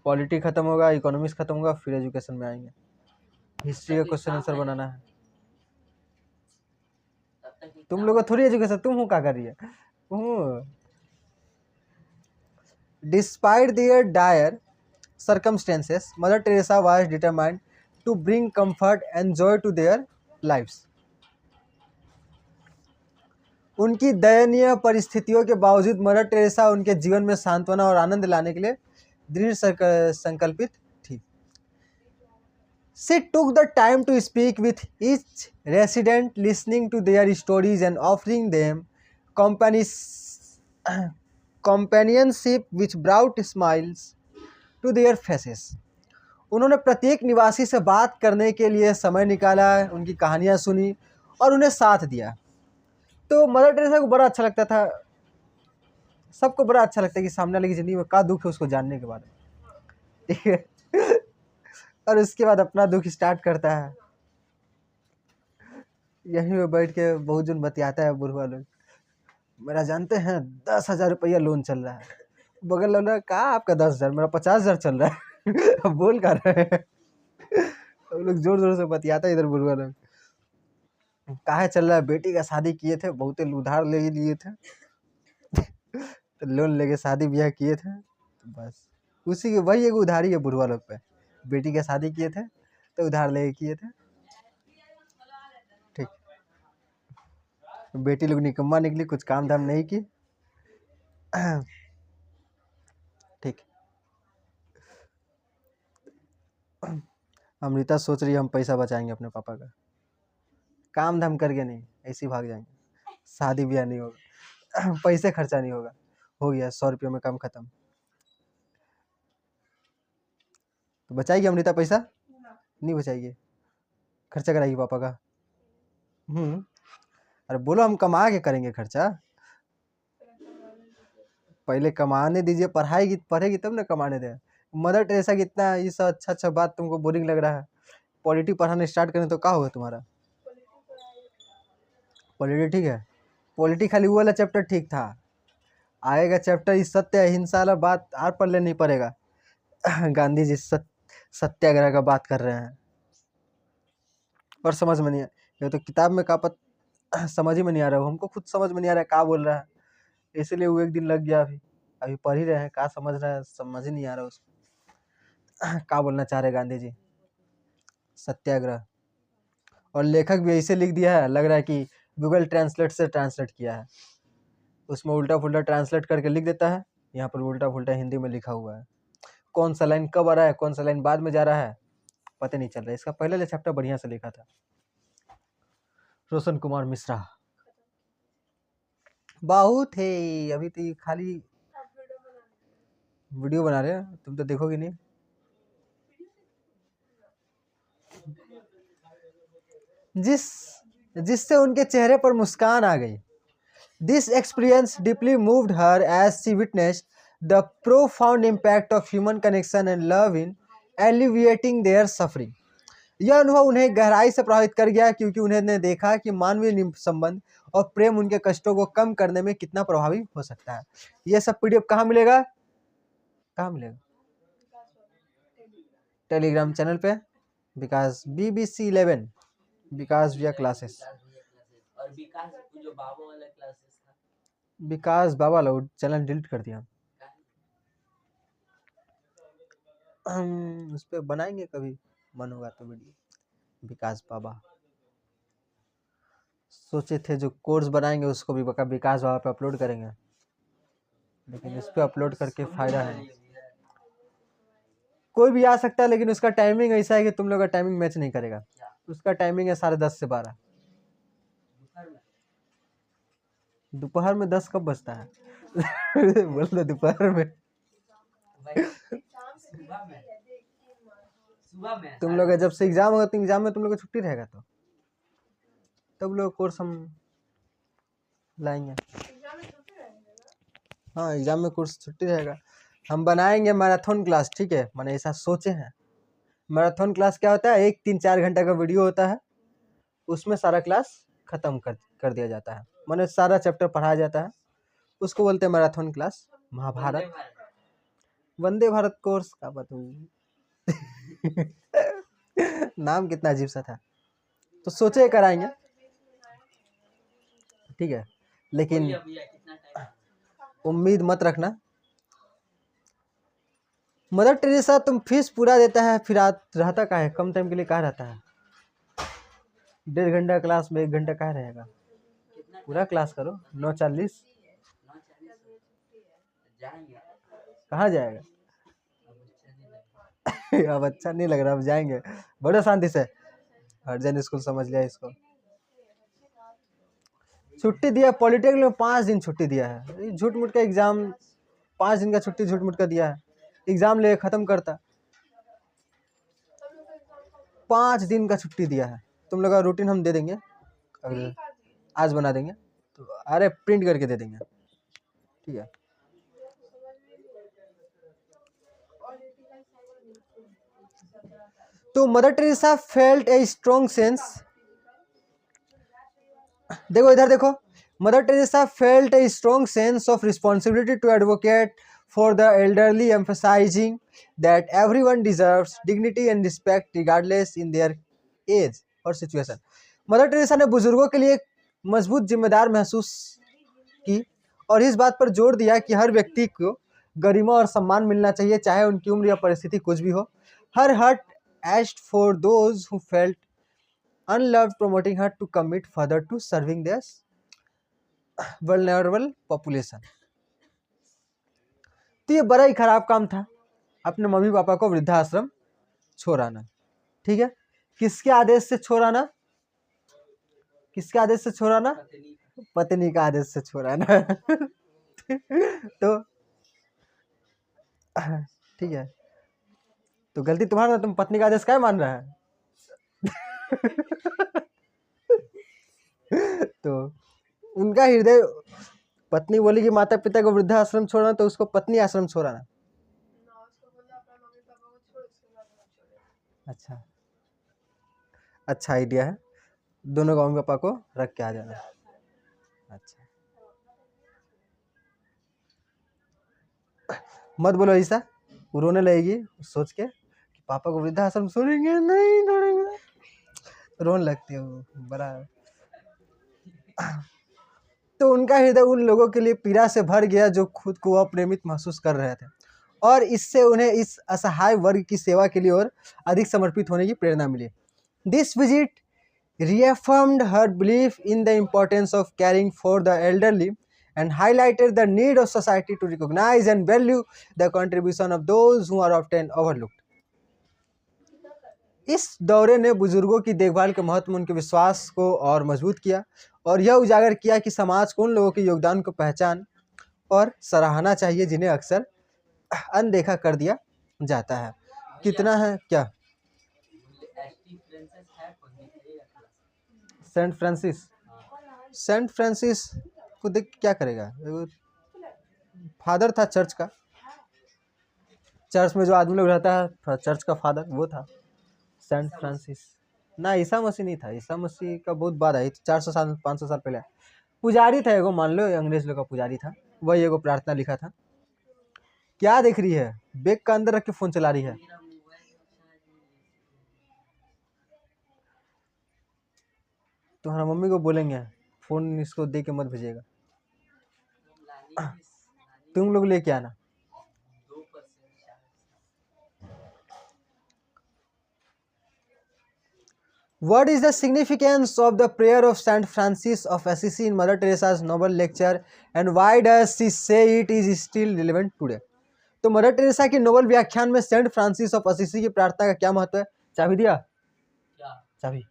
पॉलिटी खत्म होगा, इकोनॉमिक्स खत्म होगा, फिर एजुकेशन में आएंगे। हिस्ट्री का क्वेश्चन आंसर बनाना है। तुम लोग थोड़ी एजुकेशन, तुम क्या कर रही है? Despite their dire circumstances, Mother Teresa was determined to bring comfort and joy to their lives. उनकी दयनीय परिस्थितियों के बावजूद मदर टेरेसा उनके जीवन में सांत्वना और आनंद लाने के लिए दृढ़ संकल्पित थी। She took the time to speak with each resident, listening to their stories and offering them companionship which brought smiles to their faces. उन्होंने प्रत्येक निवासी से बात करने के लिए समय निकाला, उनकी कहानियाँ सुनी और उन्हें साथ दिया। तो मदर टेरेसा को बड़ा अच्छा लगता था, सबको बड़ा अच्छा लगता है कि सामने वाले की ज़िंदगी में क्या दुख है उसको जानने के बाद, ठीक है। और उसके बाद अपना दुख स्टार्ट करता है। यहीं में बैठ के बहुत जन बतियाता है बुढ़वा लोग, मेरा जानते हैं 10,000 रुपया लोन चल रहा है। बगल वाला कहा आपका 10,000, मेरा 50,000 चल रहा है। बोल कर रहे हैं लोग, जोर जोर से बतियाता है इधर बुढ़वा लोग। काहे चल रहा है? बेटी का शादी किए थे, बहुत उधार ले लिए थे, तो लोन लेके शादी ब्याह किए थे, तो बस उसी के वही एक उधारी है बुढ़वा लोग पे। बेटी का शादी किए थे तो उधार लेके किए थे, ठीक। बेटी लोग निकम्मा निकली, कुछ काम धाम नहीं की, ठीक। अमृता सोच रही है हम पैसा बचाएंगे अपने पापा का, काम धाम करके नहीं, ऐसे ही भाग जाएंगे, शादी ब्याह नहीं होगा, पैसे खर्चा नहीं होगा, हो गया 100 रुपये में काम खत्म। तो बचाएगी अमृता पैसा? नहीं बचाएगी, खर्चा कराएगी पापा का। अरे बोलो हम कमा के करेंगे खर्चा, पहले कमाने दीजिए, पढ़ेगी तब ना कमाने दे। मदर टेरेसा की इतना ये सब अच्छा अच्छा बात तुमको बोरिंग लग रहा है, पॉलिटी पढ़ाना स्टार्ट करें तो क्या होगा तुम्हारा? पॉलिटी ठीक है, पॉलिटी खाली वो वाला चैप्टर ठीक था, आएगा चैप्टर इस सत्य अहिंसा वाला बात आर पढ़ने नहीं पड़ेगा। गांधी जी सत्याग्रह का बात कर रहे हैं और समझ में नहीं है, ये तो किताब में का समझ ही में नहीं आ रहा है, हमको खुद समझ में नहीं आ रहा है क्या बोल रहा है, इसलिए वो एक दिन लग गया। अभी पढ़ ही रहे हैं, क्या समझ रहा है, समझ ही नहीं आ रहा उसको क्या बोलना चाह रहे गांधी जी। सत्याग्रह, और लेखक भी ऐसे लिख दिया है, लग रहा है कि गूगल ट्रांसलेट से ट्रांसलेट किया है, उसमें उल्टा पुल्टा ट्रांसलेट करके लिख देता है, यहाँ पर उल्टा पुल्टा हिंदी में लिखा हुआ है, कौन सा लाइन कब आ रहा है, कौन सा लाइन बाद में जा रहा है, पता नहीं चल रहा है। इसका पहले चैप्टर बढ़िया से लिखा था रोशन कुमार मिश्रा, बहुत है। अभी तो खाली वीडियो बना रहे हैं, तुम तो देखोगे नहीं। जिससे उनके चेहरे पर मुस्कान आ गई। This experience deeply moved her as she witnessed the profound impact of human connection and love in alleviating their suffering. यह अनुभव उन्हें गहराई से प्रभावित कर गया, क्योंकि उन्होंने देखा कि मानवीय संबंध और प्रेम उनके कष्टों को कम करने में कितना प्रभावी हो सकता है। यह सब पीडीएफ कहाँ मिलेगा? कहाँ मिलेगा? टेलीग्राम चैनल पे, विकास BBC11 विकास भैया क्लासेस। और विकास जो बाबू वाला क्लासेस था, विकास बाबा लोग चैनल डिलीट कर दिया। हम उस पर बनाएंगे कभी मन होगा तो वीडियो। विकास बाबा सोचे थे जो कोर्स बनाएंगे उसको भी विकास बाबा पे अपलोड करेंगे, लेकिन इस पे अपलोड करके फायदा है। कोई भी आ सकता है, लेकिन उसका टाइमिंग ऐसा है कि तुम लोग का टाइमिंग मैच नहीं करेगा। उसका टाइमिंग है 10:30 से 12। दोपहर में 10 कब बजता है? बोल दो दोपहर में। तुम लोग का जब से एग्जाम होगा तो एग्जाम में तुम लोग को छुट्टी रहेगा, तो तब लोग कोर्स हम लाएंगे। हाँ एग्जाम में कोर्स छुट्टी रहेगा। हम बनाएंगे मैराथन क्लास, ठीक है, मैंने ऐसा सोचे हैं। मैराथन क्लास क्या होता है? 1-3-4 घंटा का वीडियो होता है, उसमें सारा क्लास खत्म कर दिया जाता है, मैंने सारा चैप्टर पढ़ाया जाता है, उसको बोलते हैं marathon class. Mahabharat, Vande Bharat course का बताऊँ। नाम कितना अजीब सा था, तो सोचे कराएंगे, ठीक है, लेकिन उम्मीद मत रखना। मदर टेरेसा तुम फीस पूरा देता है फिर रहता का है, कम टाइम के लिए कहा रहता है? 1.5 घंटा क्लास में 1 घंटा कहा रहेगा? पूरा क्लास करो। 9:40 कहाँ जाएगा? अब अच्छा नहीं लग रहा, अब जाएंगे बड़े शांति से। हरजन स्कूल समझ लिया इसको। छुट्टी दिया पॉलिटेक्निक में, 5 दिन छुट्टी दिया है। झूठ मूठ का एग्जाम, 5 दिन का छुट्टी झूठ मूठ का दिया है। एग्जाम ले खत्म करता, 5 दिन का छुट्टी दिया है। तुम लोग का रूटीन हम दे देंगे, अगर आज बना देंगे तो, अरे प्रिंट करके दे देंगे, ठीक है। तो Mother Teresa felt a strong sense, देखो इधर देखो, Mother Teresa felt a strong sense of responsibility to advocate for the elderly, emphasizing that everyone deserves dignity and respect regardless in their age or situation. Mother Teresa ने बुजुर्गों के लिए एक मजबूत जिम्मेदार महसूस की और इस बात पर जोर दिया कि हर व्यक्ति को गरिमा और सम्मान मिलना चाहिए, चाहे उनकी उम्र या परिस्थिति कुछ भी हो। हर hurt asked for those who felt unloved, promoting her to commit further to serving this vulnerable population. तो ये बड़ा ही खराब काम था, अपने मम्मी पापा को वृद्धाश्रम छोड़ाना, ठीक है। किसके आदेश से छोड़ाना? किसके आदेश से छोड़ाना? पत्नी का आदेश से छोड़ाना। तो ठीक है, तो गलती तुम्हारा, तुम पत्नी का आदेश क्या मान रहा है? तो उनका हृदय, पत्नी बोली कि माता पिता को वृद्धाश्रम छोड़ना, तो उसको पत्नी आश्रम छोड़ाना। अच्छा आइडिया है, दोनों का मम्मी पापा को रख के आ जाना। अच्छा मत बोलो ऐसा, वो रोने लगेगी सोच के कि पापा को वृद्धाश्रम छोड़ेंगे, नहीं छोड़ेंगे, रोने लगती है वो बड़ा। तो उनका हृदय उन लोगों के लिए पीड़ा से भर गया जो खुद को अप्रेमित महसूस कर रहे थे, और इससे उन्हें इस असहाय वर्ग की सेवा के लिए और अधिक समर्पित होने की प्रेरणा मिली। This visit reaffirmed her belief in the importance of caring for the elderly and highlighted the need of society to recognize and value the contribution of those who are often overlooked. इस दौरे ने बुजुर्गों की देखभाल के महत्व में उनके विश्वास को और मजबूत किया और यह उजागर किया कि समाज को उन लोगों के योगदान को पहचान और सराहना चाहिए जिन्हें अक्सर अनदेखा कर दिया जाता है। कितना है क्या? सेंट फ्रांसिस, सेंट फ्रांसिस को देख क्या करेगा? फादर था चर्च का, चर्च में जो आदमी लोग रहता है चर्च का फादर वो था सेंट फ्रांसिस। ना ईसा मसीह नहीं था, ईसा मसीह का बहुत बाद आई, 400 साल 500 साल पहले। पुजारी था एगो, मान लो अंग्रेज लोग का पुजारी था, वही एगो प्रार्थना लिखा था। क्या देख रही है? बैग का अंदर रख के फोन चला रही है। तुम्हारा मम्मी को बोलेंगे फोन इसको दे के मत भेजिएगा। तुम लोग लेके आना। What is the significance of the prayer of Saint Francis of Assisi in Mother Teresa's noble lecture and why does she say it is still relevant today? तो मदर टेरेसा की नोबल व्याख्यान में सेंट फ्रांसिस ऑफ असीसी की प्रार्थना का क्या महत्व है? चाबी दिया? क्या चाबी?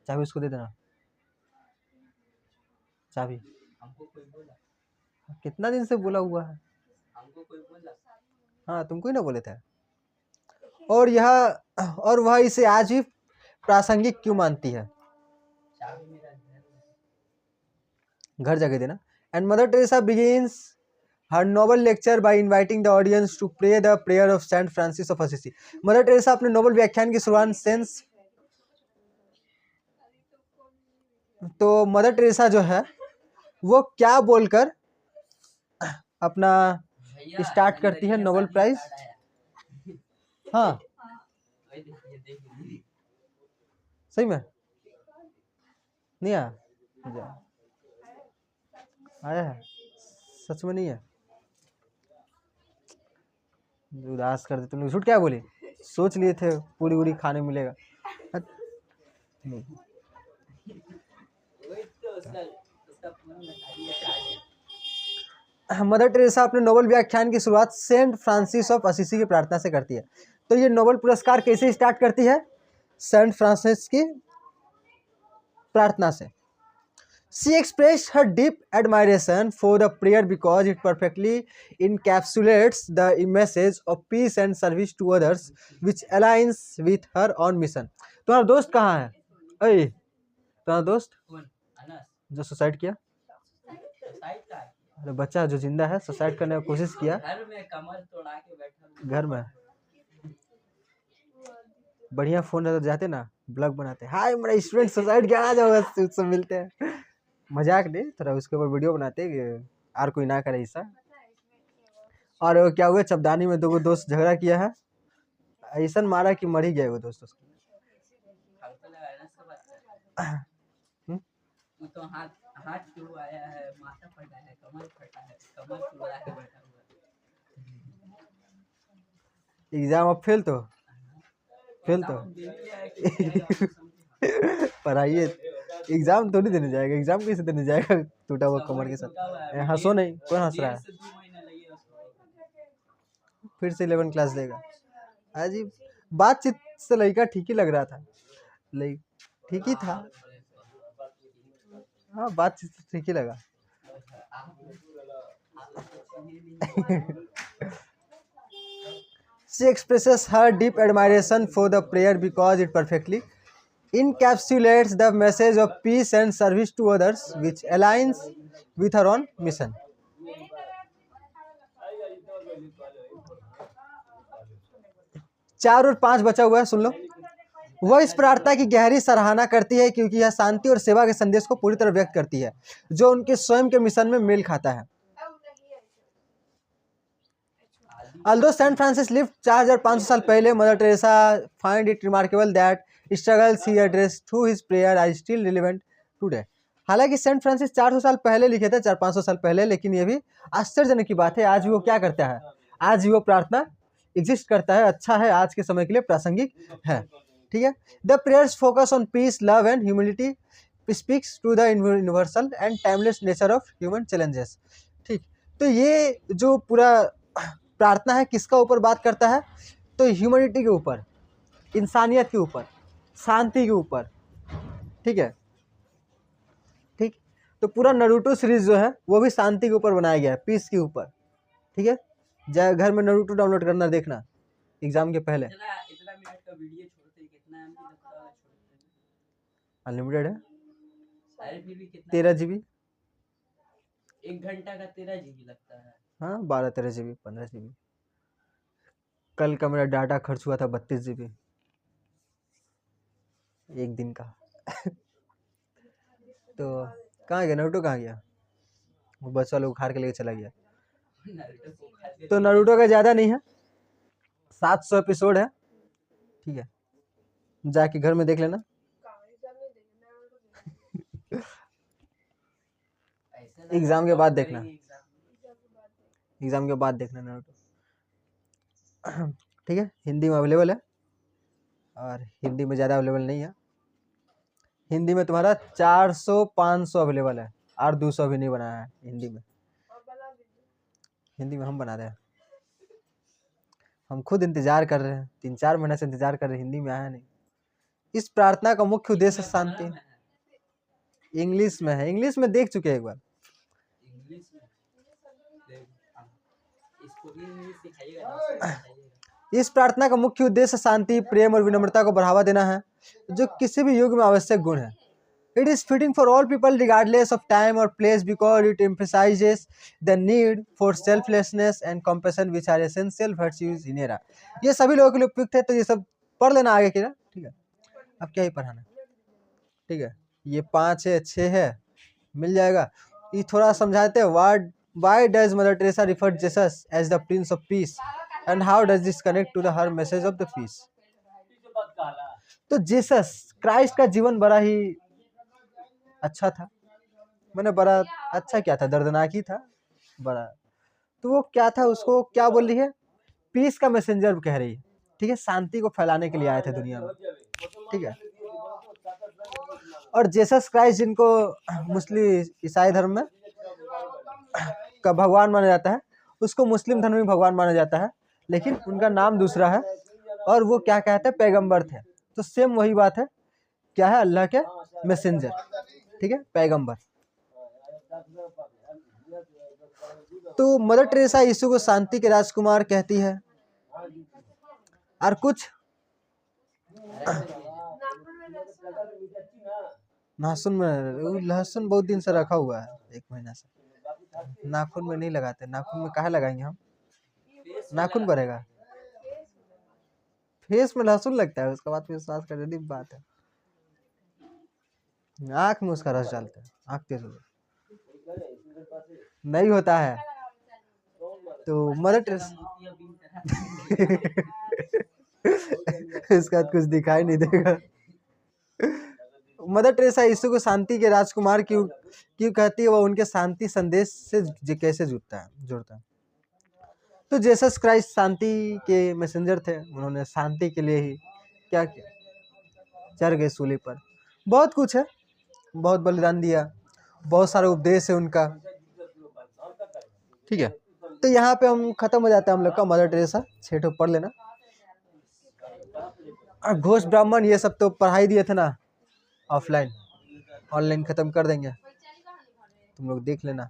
चाबी उसको दे देना। चाबी हमको कोई बोला? कितना दिन से बोला हुआ है? हमको कोई बोला? हाँ तुमको ही ना बोले थे। और वह इसे आज भी प्रासंगिक क्यों मानती है? घर जाके देना। And Mother Teresa begins her Nobel lecture by inviting the audience to pray the prayer of Saint Francis of Assisi. Mother Teresa अपने नोबल व्याख्यान की शुरुआत तो मदर टेरेसा जो है वो क्या बोलकर अपना स्टार्ट करती है नोबल प्राइज? हाँ सही में नहीं आया है? सच में नहीं है? उदास कर दे। तुम लोग झूठ क्या बोले? सोच लिए थे पूरी पूरी खाने मिलेगा। मदर टेरेसा अपने नोबल व्याख्यान की शुरुआत सेंट फ्रांसिस ऑफ असीसी की प्रार्थना से करती है। तो ये नोबल पुरस्कार कैसे स्टार्ट करती है? सेंट फ्रांसिस की प्रार्थना से। She expressed her deep admiration for the prayer because it perfectly encapsulates the message of peace and service to others, which aligns with her own mission. तुम्हारा दोस्त कहाँ है? अरे तुम्हारा दोस्त जो सुसाइड किया? अरे बच्चा जो जिंदा है सुसाइड करने की कोशिश किया घर में, कमर तोड़ा के बैठा घर में। बढ़िया फोन रहता जाते ना ब्लॉग बनाते, हाय मेरा स्टूडेंट सुसाइड किया, आ जाओ उससे मिलते हैं। मजाक नहीं, थोड़ा उसके ऊपर वीडियो बनाते कि और कोई ना करे ऐसा। और क्या हुआ, चपदानी में दो दोस्त झगड़ा किया है, ऐसा मारा कि मर ही गया वो दोस्त उसको। तो हाथ क्यों आया है, माथा फटा है, कमर फटा है, कमर तोड़ा के बैठा हुआ है। एग्जाम अब फेल तो पढ़ाइए, एग्जाम थोड़ी देने जाएगा, एग्जाम कैसे देने जाएगा टूटा हुआ कमर के साथ? हंसो नहीं, कौन हंस रहा है? फिर से 11 क्लास देगा। अजीब बातचीत से लड़का ठीक ही लग रहा था, ठीक ही था। हाँ बातचीत से ठीक ही लगा। She expresses her deep admiration for the prayer because it perfectly encapsulates the message of peace and service to others, which aligns with her own mission. 4 और 5 बचा हुआ है, सुन लो। वह इस प्रार्थना की गहरी सराहना करती है क्योंकि यह शांति और सेवा के संदेश को पूरी तरह व्यक्त करती है जो उनके स्वयं के मिशन में मेल खाता है। Although Saint Francis lived 4500 साल पहले, Mother Teresa find it remarkable that struggles he addressed through his prayer are still relevant today. हालांकि सेंट फ्रांसिस 400 साल पहले लिखे थे, 400-500 साल पहले, लेकिन ये भी आश्चर्यजनक की बात है, आज भी वो क्या करता है, आज भी वो प्रार्थना एग्जिस्ट करता है। अच्छा है, आज के समय के लिए प्रासंगिक है। ठीक है। The prayers focus on peace, love and humility, speaks to the universal and timeless nature of human challenges. ठीक, तो ये जो पूरा प्रार्थना है किसका ऊपर बात करता है? तो ह्यूमैनिटी के ऊपर, इंसानियत के ऊपर, शांति के ऊपर। ठीक है, ठीक। तो पूरा नारुतो सीरीज जो है वो भी शांति के ऊपर बनाया गया है, पीस के ऊपर। ठीक है, जाए घर में नारुतो डाउनलोड करना, देखना एग्जाम के पहले। इतना मिनट का वीडियो छोड़ते हैं, कितना एमबी लगता है? अनलिमिटेड है, 13 GB, 1 घंटा का 13 GB लगता है। हाँ 12-13 GB, 15 GB। कल का मेरा डाटा खर्च हुआ था 32 GB एक दिन का। तो कहाँ गया नारुतो, कहाँ गया वो? बच्चा लोग उखाड़ के लेके चला गया। तो नारुतो का ज़्यादा नहीं है, 700 एपिसोड है। ठीक है, जाके घर में देख लेना। एग्जाम के बाद देखना। एग्जाम के बाद देखना नारुतो। ठीक है, हिंदी में अवेलेबल है और हिंदी में ज़्यादा अवेलेबल नहीं है। हिंदी में तुम्हारा 400-500 अवेलेबल है और 200 भी नहीं बनाया है हिंदी में। हिंदी में हम बना रहे हैं, हम खुद इंतजार कर रहे हैं, 3-4 महीने से इंतजार कर रहे हैं, हिंदी में आया नहीं। इस प्रार्थना का मुख्य उद्देश्य शांति। इंग्लिश में है, इंग्लिश में देख चुके हैं एक बार। इस प्रार्थना का मुख्य उद्देश्य शांति, प्रेम और विनम्रता को बढ़ावा देना है, जो किसी भी युग में आवश्यक गुण है। It is fitting for all people regardless of time or place because it emphasizes the need for selflessness and compassion which are essential virtues in era। ये सभी लोगों के लिए उपयुक्त है, तो ये सब पढ़ लेना आगे की ना। ठीक है, अब क्या ही पढ़ाना। ठीक है, ये 5 है, 6 है, मिल जाएगा। ये थोड़ा समझाते हैं, why does Mother Teresa refer Jesus as the Prince of Peace and how does this connect to her message of the peace। तो जीसस क्राइस्ट का जीवन बड़ा ही अच्छा था, मैंने बड़ा अच्छा क्या था, दर्दनाक ही था बड़ा। तो वो क्या था, उसको क्या बोल रही है, पीस का मैसेंजर कह रही है। ठीक है, शांति को फैलाने के लिए आए थे दुनिया में। ठीक है, और जीसस क्राइस्ट जिनको मुस्लिम ईसाई धर्म में का भगवान माना जाता है, उसको मुस्लिम धर्म में भगवान माना जाता है, लेकिन उनका नाम दूसरा है और वो क्या कहते हैं, पैगंबर थे। तो सेम वही बात है, क्या है, अल्लाह के मैसेंजर। ठीक है, पैगंबर। तो मदर टेरेसा यीशु को शांति के राजकुमार कहती है। और कुछ नाखून में, लहसुन बहुत दिन से रखा हुआ है, 1 महीना से। नाखून में नहीं लगाते, नाखून में काहे लगाएंगे हम, नाखून बढ़ेगा। फेस में लहसुन लगता है, उसके बाद विश्वास करने की बात है। आँख में उसका रस डालते हैं, आँख तेज हो नहीं होता है। तो मदर टेरेसा इसका कुछ दिखाई नहीं देगा। मदर टेरेसा यीशु को शांति के राजकुमार क्यों कहती है, वो उनके शांति संदेश से कैसे जुड़ता है। तो जीसस क्राइस्ट शांति के मैसेंजर थे, उन्होंने शांति के लिए ही क्या किया, चढ़ गए सूली पर। बहुत कुछ है, बहुत बलिदान दिया, बहुत सारे उपदेश है उनका। ठीक है, तो यहाँ पे हम खत्म हो जाता है हम लोग का मदर टेरेसा। 6 ठो पढ़ लेना। घोष ब्राह्मण ये सब तो पढ़ाई दिए थे ना ऑफलाइन, ऑनलाइन खत्म कर देंगे, तुम लोग देख लेना।